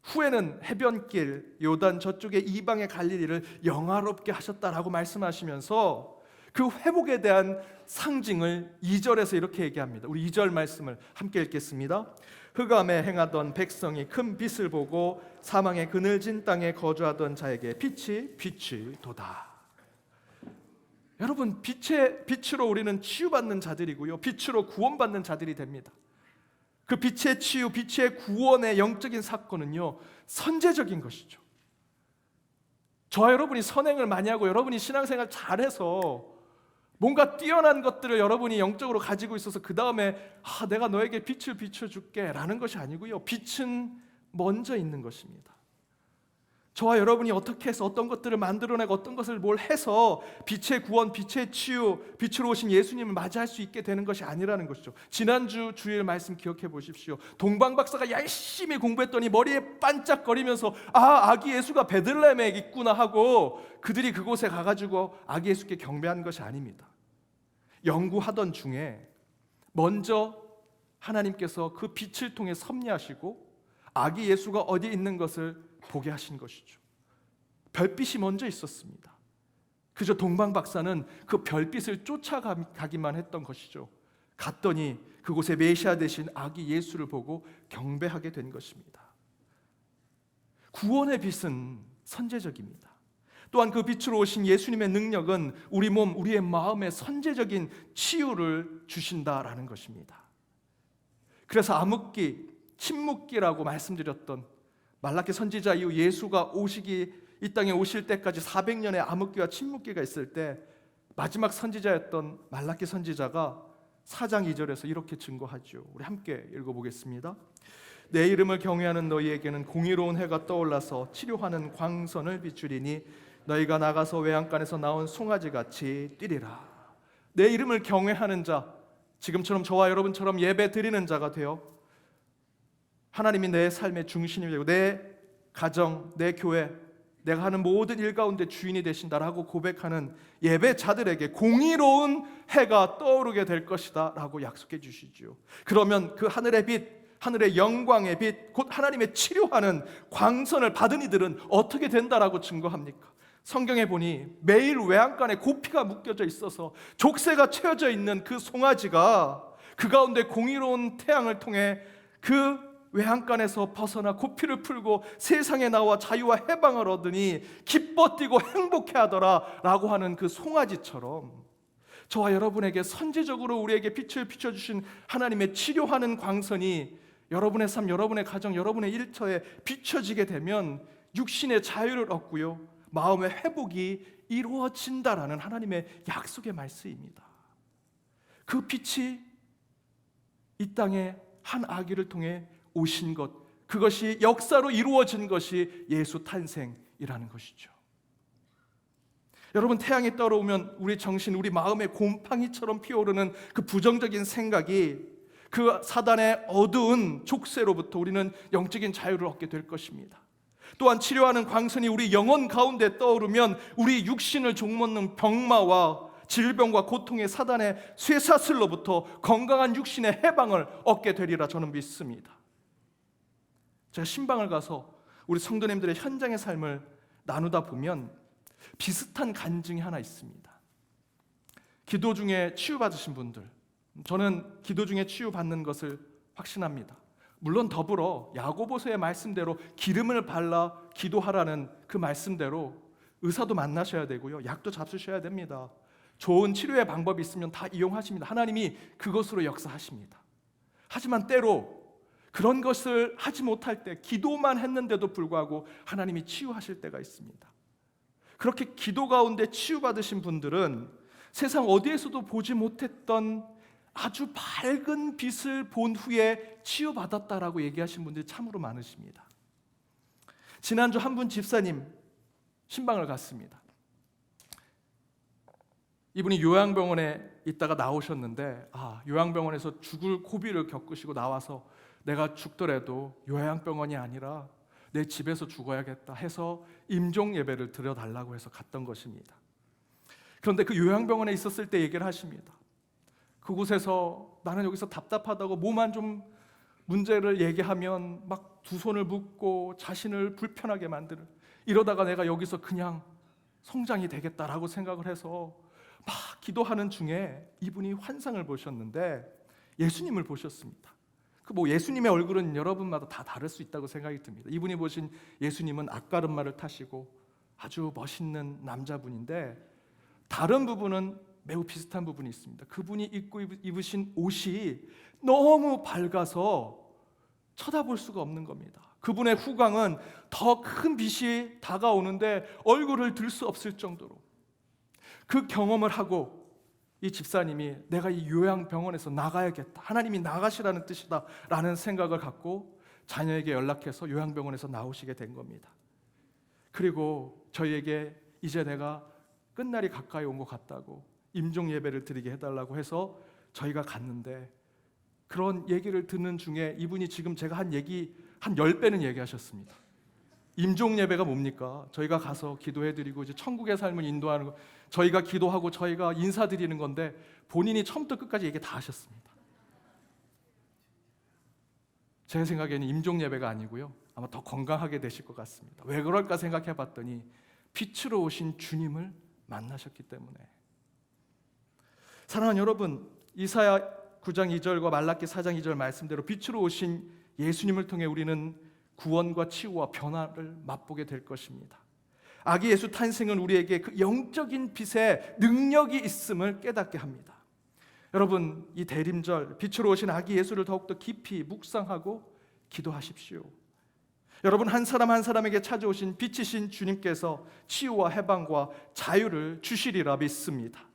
후에는 해변길 요단 저쪽의 이방의 갈릴리를 영화롭게 하셨다라고 말씀하시면서 그 회복에 대한 상징을 2절에서 이렇게 얘기합니다. 우리 2절 말씀을 함께 읽겠습니다. 흑암에 행하던 백성이 큰 빛을 보고 사망의 그늘진 땅에 거주하던 자에게 빛이 도다. 여러분, 빛으로 우리는 치유받는 자들이고요, 빛으로 구원받는 자들이 됩니다. 그 빛의 치유, 빛의 구원의 영적인 사건은요, 선제적인 것이죠. 저와 여러분이 선행을 많이 하고 여러분이 신앙생활 잘해서 뭔가 뛰어난 것들을 여러분이 영적으로 가지고 있어서 그 다음에 내가 너에게 빛을 비춰줄게 라는 것이 아니고요, 빛은 먼저 있는 것입니다. 저와 여러분이 어떻게 해서 어떤 것들을 만들어내고 어떤 것을 뭘 해서 빛의 구원, 빛의 치유, 빛으로 오신 예수님을 맞이할 수 있게 되는 것이 아니라는 것이죠. 지난주 주일 말씀 기억해 보십시오. 동방 박사가 열심히 공부했더니 머리에 반짝거리면서 아기 예수가 베들레헴에 있구나 하고 그들이 그곳에 가가지고 아기 예수께 경배한 것이 아닙니다. 연구하던 중에 먼저 하나님께서 그 빛을 통해 섭리하시고 아기 예수가 어디 있는 것을 보게 하신 것이죠. 별빛이 먼저 있었습니다. 그저 동방 박사는 그 별빛을 쫓아가기만 했던 것이죠. 갔더니 그곳에 메시아 되신 아기 예수를 보고 경배하게 된 것입니다. 구원의 빛은 선제적입니다. 또한 그 빛으로 오신 예수님의 능력은 우리 몸, 우리의 마음에 선제적인 치유를 주신다라는 것입니다. 그래서 암흑기, 침묵기라고 말씀드렸던 말라기 선지자 이후 예수가 이 땅에 오실 때까지 400년의 암흑기와 침묵기가 있을 때 마지막 선지자였던 말라기 선지자가 4장 2절에서 이렇게 증거하죠. 우리 함께 읽어보겠습니다. 내 이름을 경외하는 너희에게는 공의로운 해가 떠올라서 치료하는 광선을 비추리니 너희가 나가서 외양간에서 나온 송아지같이 뛰리라. 내 이름을 경외하는 자, 지금처럼 저와 여러분처럼 예배 드리는 자가 되어 하나님이 내 삶의 중심이 되고 내 가정, 내 교회, 내가 하는 모든 일 가운데 주인이 되신다라고 고백하는 예배자들에게 공의로운 해가 떠오르게 될 것이다 라고 약속해 주시죠. 그러면 그 하늘의 빛, 하늘의 영광의 빛, 곧 하나님의 치료하는 광선을 받은 이들은 어떻게 된다라고 증거합니까? 성경에 보니 매일 외양간에 고피가 묶여져 있어서 족쇄가 채워져 있는 그 송아지가 그 가운데 공의로운 태양을 통해 그 외양간에서 벗어나 고피를 풀고 세상에 나와 자유와 해방을 얻으니 기뻐 뛰고 행복해하더라 라고 하는 그 송아지처럼 저와 여러분에게 선제적으로 우리에게 빛을 비춰주신 하나님의 치료하는 광선이 여러분의 삶, 여러분의 가정, 여러분의 일터에 비춰지게 되면 육신의 자유를 얻고요, 마음의 회복이 이루어진다라는 하나님의 약속의 말씀입니다. 그 빛이 이 땅에 한 아기를 통해 오신 것, 그것이 역사로 이루어진 것이 예수 탄생이라는 것이죠. 여러분, 태양이 떠오르면 우리 정신, 우리 마음의 곰팡이처럼 피어오르는 그 부정적인 생각이 그 사단의 어두운 족쇄로부터 우리는 영적인 자유를 얻게 될 것입니다. 또한 치료하는 광선이 우리 영혼 가운데 떠오르면 우리 육신을 종먹는 병마와 질병과 고통의 사단의 쇠사슬로부터 건강한 육신의 해방을 얻게 되리라 저는 믿습니다. 제가 신방을 가서 우리 성도님들의 현장의 삶을 나누다 보면 비슷한 간증이 하나 있습니다. 기도 중에 치유받으신 분들, 저는 기도 중에 치유받는 것을 확신합니다. 물론 더불어 야고보서의 말씀대로 기름을 발라 기도하라는 그 말씀대로 의사도 만나셔야 되고요, 약도 잡수셔야 됩니다. 좋은 치료의 방법이 있으면 다 이용하십니다. 하나님이 그것으로 역사하십니다. 하지만 때로 그런 것을 하지 못할 때 기도만 했는데도 불구하고 하나님이 치유하실 때가 있습니다. 그렇게 기도 가운데 치유받으신 분들은 세상 어디에서도 보지 못했던 아주 밝은 빛을 본 후에 치유받았다라고 얘기하신 분들이 참으로 많으십니다. 지난주 한 분 집사님 신방을 갔습니다. 이분이 요양병원에 있다가 나오셨는데 요양병원에서 죽을 고비를 겪으시고 나와서 내가 죽더라도 요양병원이 아니라 내 집에서 죽어야겠다 해서 임종 예배를 드려달라고 해서 갔던 것입니다. 그런데 그 요양병원에 있었을 때 얘기를 하십니다. 그곳에서 나는 여기서 답답하다고 뭐만 좀 문제를 얘기하면 막 두 손을 묶고 자신을 불편하게 만드는, 이러다가 내가 여기서 그냥 성장이 되겠다라고 생각을 해서 막 기도하는 중에 이분이 환상을 보셨는데 예수님을 보셨습니다. 예수님의 얼굴은 여러분마다 다 다를 수 있다고 생각이 듭니다. 이분이 보신 예수님은 앞가름말을 타시고 아주 멋있는 남자분인데 다른 부분은 매우 비슷한 부분이 있습니다. 그분이 입고 입으신 옷이 너무 밝아서 쳐다볼 수가 없는 겁니다. 그분의 후광은 더 큰 빛이 다가오는데 얼굴을 들 수 없을 정도로, 그 경험을 하고 이 집사님이 내가 이 요양병원에서 나가야겠다, 하나님이 나가시라는 뜻이다 라는 생각을 갖고 자녀에게 연락해서 요양병원에서 나오시게 된 겁니다. 그리고 저희에게 이제 내가 끝날이 가까이 온 것 같다고 임종 예배를 드리게 해달라고 해서 저희가 갔는데, 그런 얘기를 듣는 중에 이분이 지금 제가 한 얘기 한 10배는 얘기하셨습니다. 임종 예배가 뭡니까? 저희가 가서 기도해드리고 이제 천국의 삶을 인도하는 거, 저희가 기도하고 저희가 인사드리는 건데 본인이 처음부터 끝까지 얘기 다 하셨습니다. 제 생각에는 임종 예배가 아니고요, 아마 더 건강하게 되실 것 같습니다. 왜 그럴까 생각해 봤더니 빛으로 오신 주님을 만나셨기 때문에. 사랑하는 여러분, 이사야 9장 2절과 말라기 4장 2절 말씀대로 빛으로 오신 예수님을 통해 우리는 구원과 치유와 변화를 맛보게 될 것입니다. 아기 예수 탄생은 우리에게 그 영적인 빛의 능력이 있음을 깨닫게 합니다. 여러분, 이 대림절 빛으로 오신 아기 예수를 더욱더 깊이 묵상하고 기도하십시오. 여러분, 한 사람 한 사람에게 찾아오신 빛이신 주님께서 치유와 해방과 자유를 주시리라 믿습니다.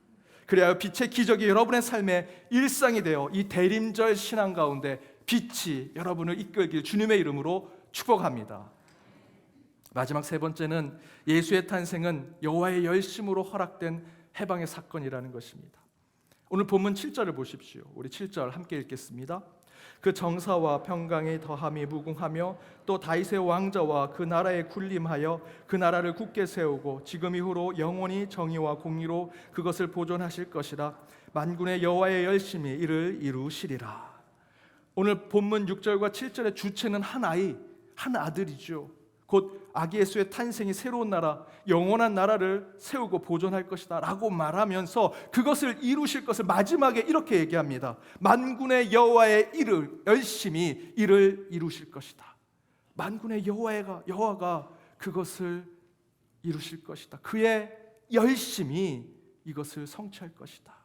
그래야 빛의 기적이 여러분의 삶의 일상이 되어 이 대림절 신앙 가운데 빛이 여러분을 이끌길 주님의 이름으로 축복합니다. 마지막 세 번째는 예수의 탄생은 여호와의 열심으로 허락된 해방의 사건이라는 것입니다. 오늘 본문 7절을 보십시오. 우리 7절 함께 읽겠습니다. 그 정사와 평강이 더함이 무궁하며 또 다윗의 왕자와 그 나라에 군림하여 그 나라를 굳게 세우고 지금 이후로 영원히 정의와 공의로 그것을 보존하실 것이라. 만군의 여호와의 열심히 이를 이루시리라. 오늘 본문 6절과 7절의 주체는 한 아이, 한 아들이죠. 곧 아기 예수의 탄생이 새로운 나라, 영원한 나라를 세우고 보존할 것이다 라고 말하면서 그것을 이루실 것을 마지막에 이렇게 얘기합니다. 만군의 여호와의 열심히 이를 이루실 것이다. 만군의 여호와가 그것을 이루실 것이다. 그의 열심히 이것을 성취할 것이다.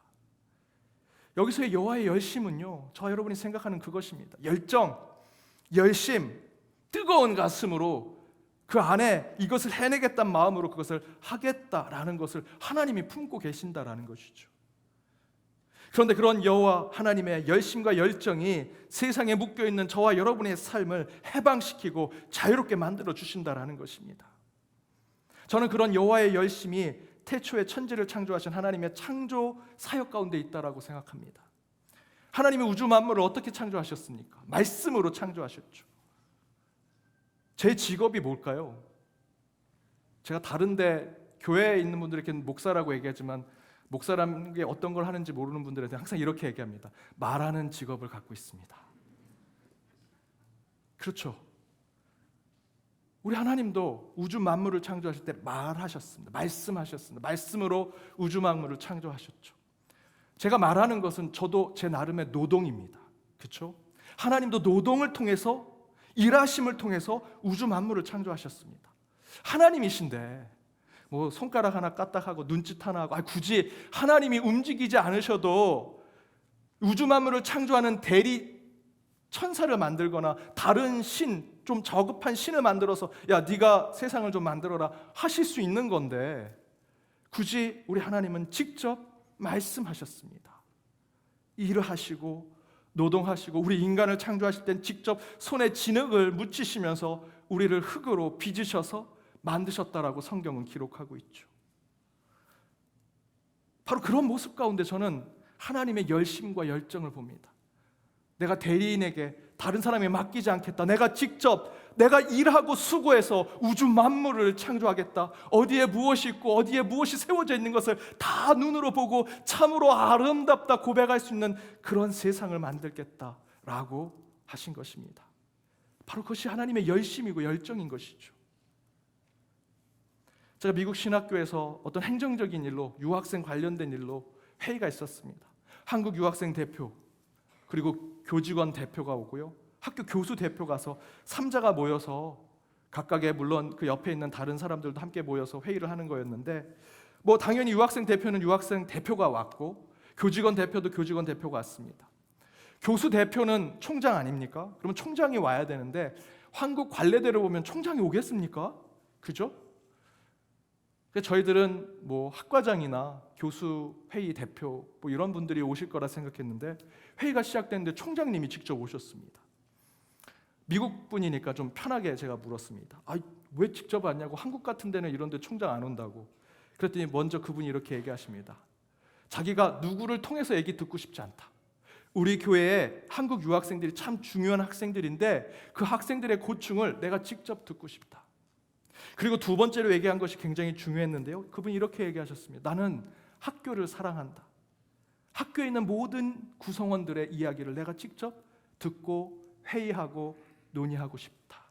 여기서의 여호와의 열심은요, 저와 여러분이 생각하는 그것입니다. 열정, 열심, 뜨거운 가슴으로 그 안에 이것을 해내겠다는 마음으로 그것을 하겠다라는 것을 하나님이 품고 계신다라는 것이죠. 그런데 그런 여호와 하나님의 열심과 열정이 세상에 묶여있는 저와 여러분의 삶을 해방시키고 자유롭게 만들어 주신다라는 것입니다. 저는 그런 여호와의 열심이 태초에 천지를 창조하신 하나님의 창조 사역 가운데 있다라고 생각합니다. 하나님이 우주 만물을 어떻게 창조하셨습니까? 말씀으로 창조하셨죠. 제 직업이 뭘까요? 제가 다른데 교회에 있는 분들에게 목사라고 얘기하지만 목사라는 게 어떤 걸 하는지 모르는 분들한테 항상 이렇게 얘기합니다. 말하는 직업을 갖고 있습니다. 그렇죠. 우리 하나님도 우주 만물을 창조하실 때 말하셨습니다. 말씀하셨습니다. 말씀으로 우주 만물을 창조하셨죠. 제가 말하는 것은 저도 제 나름의 노동입니다. 그렇죠? 하나님도 노동을 통해서, 일하심을 통해서 우주 만물을 창조하셨습니다. 하나님이신데 뭐 손가락 하나 까딱하고 눈짓 하나 하고 굳이 하나님이 움직이지 않으셔도 우주 만물을 창조하는 대리 천사를 만들거나 다른 신, 좀 저급한 신을 만들어서 야 네가 세상을 좀 만들어라 하실 수 있는 건데 굳이 우리 하나님은 직접 말씀하셨습니다. 일을 하시고 노동하시고 우리 인간을 창조하실 땐 직접 손에 진흙을 묻히시면서 우리를 흙으로 빚으셔서 만드셨다라고 성경은 기록하고 있죠. 바로 그런 모습 가운데 저는 하나님의 열심과 열정을 봅니다. 내가 대리인에게 다른 사람에 맡기지 않겠다. 내가 직접 내가 일하고 수고해서 우주 만물을 창조하겠다. 어디에 무엇이 있고 어디에 무엇이 세워져 있는 것을 다 눈으로 보고 참으로 아름답다 고백할 수 있는 그런 세상을 만들겠다라고 하신 것입니다. 바로 그것이 하나님의 열심이고 열정인 것이죠. 제가 미국 신학교에서 어떤 행정적인 일로 유학생 관련된 일로 회의가 있었습니다. 한국 유학생 대표 그리고 교직원 대표가 오고요. 학교 교수 대표 가서 3자가 모여서 각각의 물론 그 옆에 있는 다른 사람들도 함께 모여서 회의를 하는 거였는데 뭐 당연히 유학생 대표는 유학생 대표가 왔고 교직원 대표도 교직원 대표가 왔습니다. 교수 대표는 총장 아닙니까? 그러면 총장이 와야 되는데 한국 관례대로 보면 총장이 오겠습니까? 그죠? 저희들은 뭐 학과장이나 교수 회의 대표 뭐 이런 분들이 오실 거라 생각했는데 회의가 시작됐는데 총장님이 직접 오셨습니다. 미국 분이니까 좀 편하게 제가 물었습니다. 왜 직접 왔냐고. 한국 같은 데는 이런 데 총장 안 온다고. 그랬더니 먼저 그분이 이렇게 얘기하십니다. 자기가 누구를 통해서 얘기 듣고 싶지 않다. 우리 교회에 한국 유학생들이 참 중요한 학생들인데 그 학생들의 고충을 내가 직접 듣고 싶다. 그리고 두 번째로 얘기한 것이 굉장히 중요했는데요. 그분이 이렇게 얘기하셨습니다. 나는 학교를 사랑한다. 학교에 있는 모든 구성원들의 이야기를 내가 직접 듣고 회의하고 논의하고 싶다.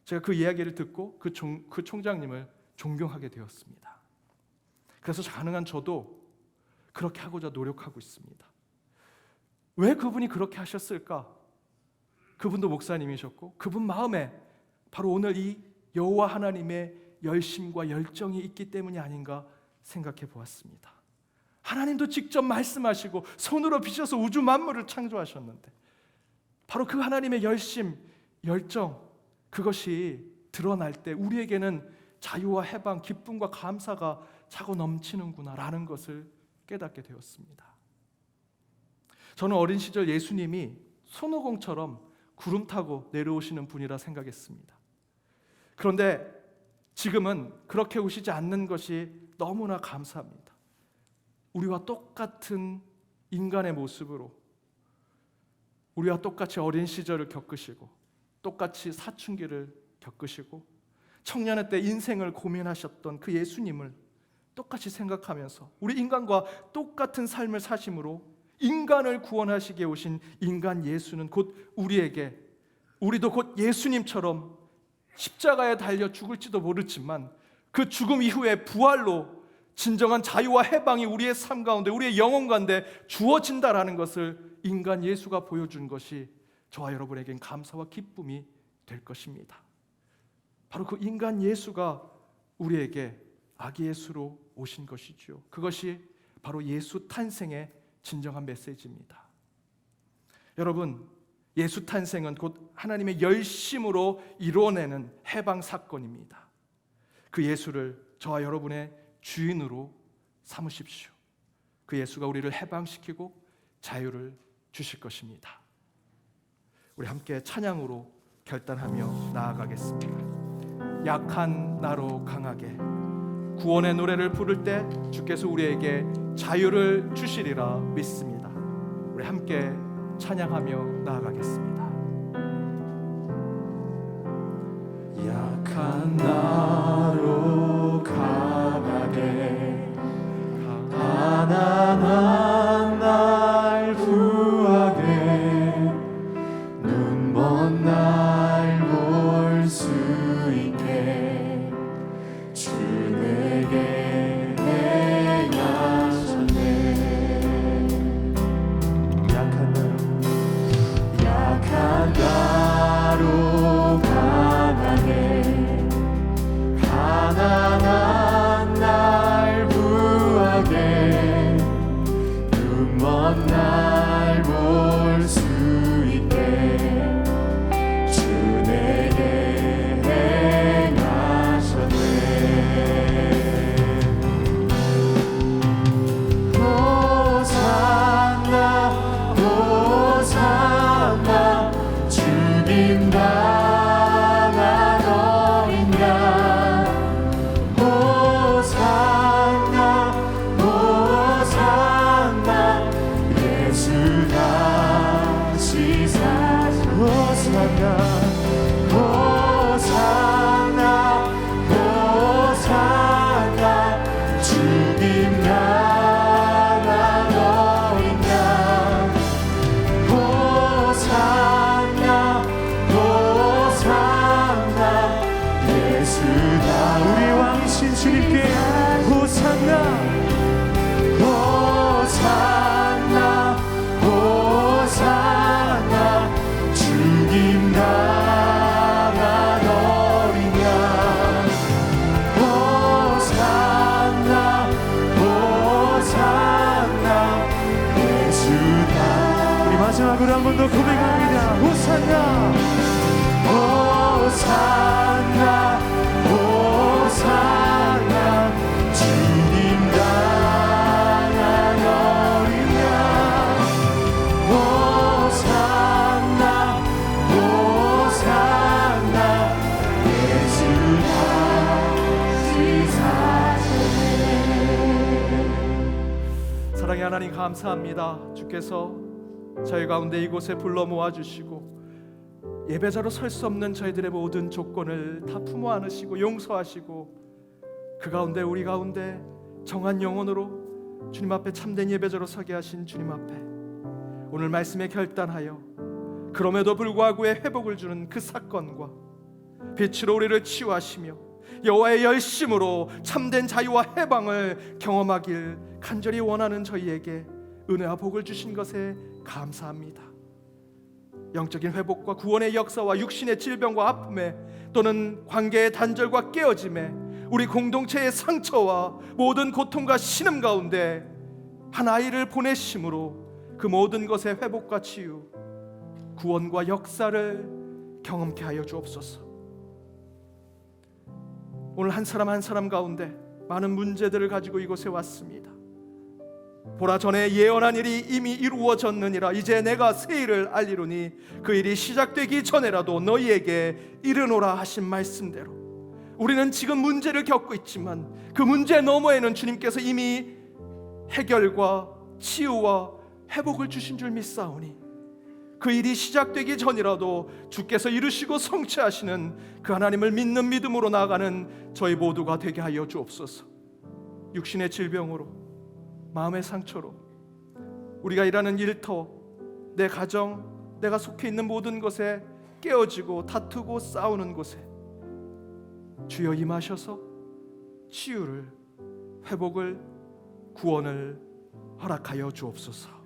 제가 그 이야기를 듣고 그 총장님을 존경하게 되었습니다. 그래서 가능한 저도 그렇게 하고자 노력하고 있습니다. 왜 그분이 그렇게 하셨을까? 그분도 목사님이셨고 그분 마음에 바로 오늘 이 여호와 하나님의 열심과 열정이 있기 때문이 아닌가 생각해 보았습니다. 하나님도 직접 말씀하시고 손으로 빚어서 우주 만물을 창조하셨는데 바로 그 하나님의 열심, 열정, 그것이 드러날 때 우리에게는 자유와 해방, 기쁨과 감사가 차고 넘치는구나라는 것을 깨닫게 되었습니다. 저는 어린 시절 예수님이 손오공처럼 구름 타고 내려오시는 분이라 생각했습니다. 그런데 지금은 그렇게 오시지 않는 것이 너무나 감사합니다. 우리와 똑같은 인간의 모습으로 우리와 똑같이 어린 시절을 겪으시고 똑같이 사춘기를 겪으시고 청년의 때 인생을 고민하셨던 그 예수님을 똑같이 생각하면서 우리 인간과 똑같은 삶을 사심으로 인간을 구원하시기에 오신 인간 예수는 곧 우리도 곧 예수님처럼 십자가에 달려 죽을지도 모르지만 그 죽음 이후에 부활로 진정한 자유와 해방이 우리의 삶 가운데 우리의 영혼 가운데 주어진다라는 것을 인간 예수가 보여준 것이 저와 여러분에겐 감사와 기쁨이 될 것입니다. 바로 그 인간 예수가 우리에게 아기 예수로 오신 것이죠. 그것이 바로 예수 탄생의 진정한 메시지입니다. 여러분, 예수 탄생은 곧 하나님의 열심으로 이루어내는 해방 사건입니다. 그 예수를 저와 여러분의 주인으로 삼으십시오. 그 예수가 우리를 해방시키고 자유를 주실 것입니다. 우리 함께 찬양으로 결단하며 나아가겠습니다. 약한 나로 강하게 구원의 노래를 부를 때 주께서 우리에게 자유를 주시리라 믿습니다. 우리 함께 찬양하며 나아가겠습니다. 약한 나로 강하게 가난한 날 구하게 눈먼 날 볼 수 있게 주 내게 행하셨네. 약한 나로 강하게 가난한 날 구하게 눈먼 날 볼 수 있게 주 내게 행하셨네. 호산나 호산나 주님 당한 어린 양 호산나 호산나 예수 다시 사신 호산나 호산나 호산나 주님 당한 어린 양 호산나 호산나 예수다 우리 왕이신 주님께 호산나 호산나 호산나 주님 나간 어린 양 호산나 호산나 예수다 우리 마지막으로 한 번 더 고백합니다. 호산나 호산나 호산나 주님 당한 어린 양 호산나 호산나 예수 다시 사셨네. 사랑의 하나님 감사합니다. 주께서 저희 가운데 이곳에 불러 모아주시고 예배자로 설 수 없는 저희들의 모든 조건을 다 품어 안으시고 용서하시고 그 가운데 우리 가운데 정한 영혼으로 주님 앞에 참된 예배자로 서게 하신 주님 앞에 오늘 말씀에 결단하여 그럼에도 불구하고 회복을 주는 그 사건과 빛으로 우리를 치유하시며 여호와의 열심으로 참된 자유와 해방을 경험하길 간절히 원하는 저희에게 은혜와 복을 주신 것에 감사합니다. 영적인 회복과 구원의 역사와 육신의 질병과 아픔에 또는 관계의 단절과 깨어짐에 우리 공동체의 상처와 모든 고통과 신음 가운데 한 아이를 보내심으로 그 모든 것의 회복과 치유, 구원과 역사를 경험케 하여 주옵소서. 오늘 한 사람 한 사람 가운데 많은 문제들을 가지고 이곳에 왔습니다. 보라, 전에 예언한 일이 이미 이루어졌느니라. 이제 내가 새 일을 알리노니 그 일이 시작되기 전에라도 너희에게 이르노라 하신 말씀대로 우리는 지금 문제를 겪고 있지만 그 문제 너머에는 주님께서 이미 해결과 치유와 회복을 주신 줄 믿사오니 그 일이 시작되기 전이라도 주께서 이루시고 성취하시는 그 하나님을 믿는 믿음으로 나아가는 저희 모두가 되게 하여 주옵소서. 육신의 질병으로, 마음의 상처로, 우리가 일하는 일터, 내 가정, 내가 속해 있는 모든 것에 깨어지고 다투고 싸우는 곳에 주여 임하셔서 치유를, 회복을, 구원을 허락하여 주옵소서.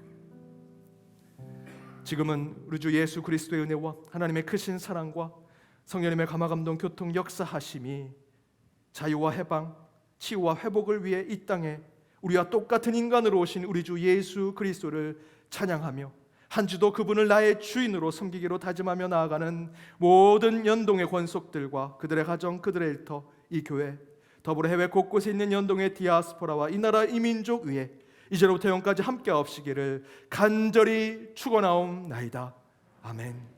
지금은 우리 주 예수 그리스도의 은혜와 하나님의 크신 사랑과 성령님의 감화감동 교통 역사하심이 자유와 해방, 치유와 회복을 위해 이 땅에 우리와 똑같은 인간으로 오신 우리 주 예수 그리스도를 찬양하며 한 주도 그분을 나의 주인으로 섬기기로 다짐하며 나아가는 모든 연동의 권속들과 그들의 가정, 그들의 일터, 이 교회, 더불어 해외 곳곳에 있는 연동의 디아스포라와 이 나라 이민족 위에 이제로부터 영까지 함께 하옵시기를 간절히 축원하옵나이다. 아멘.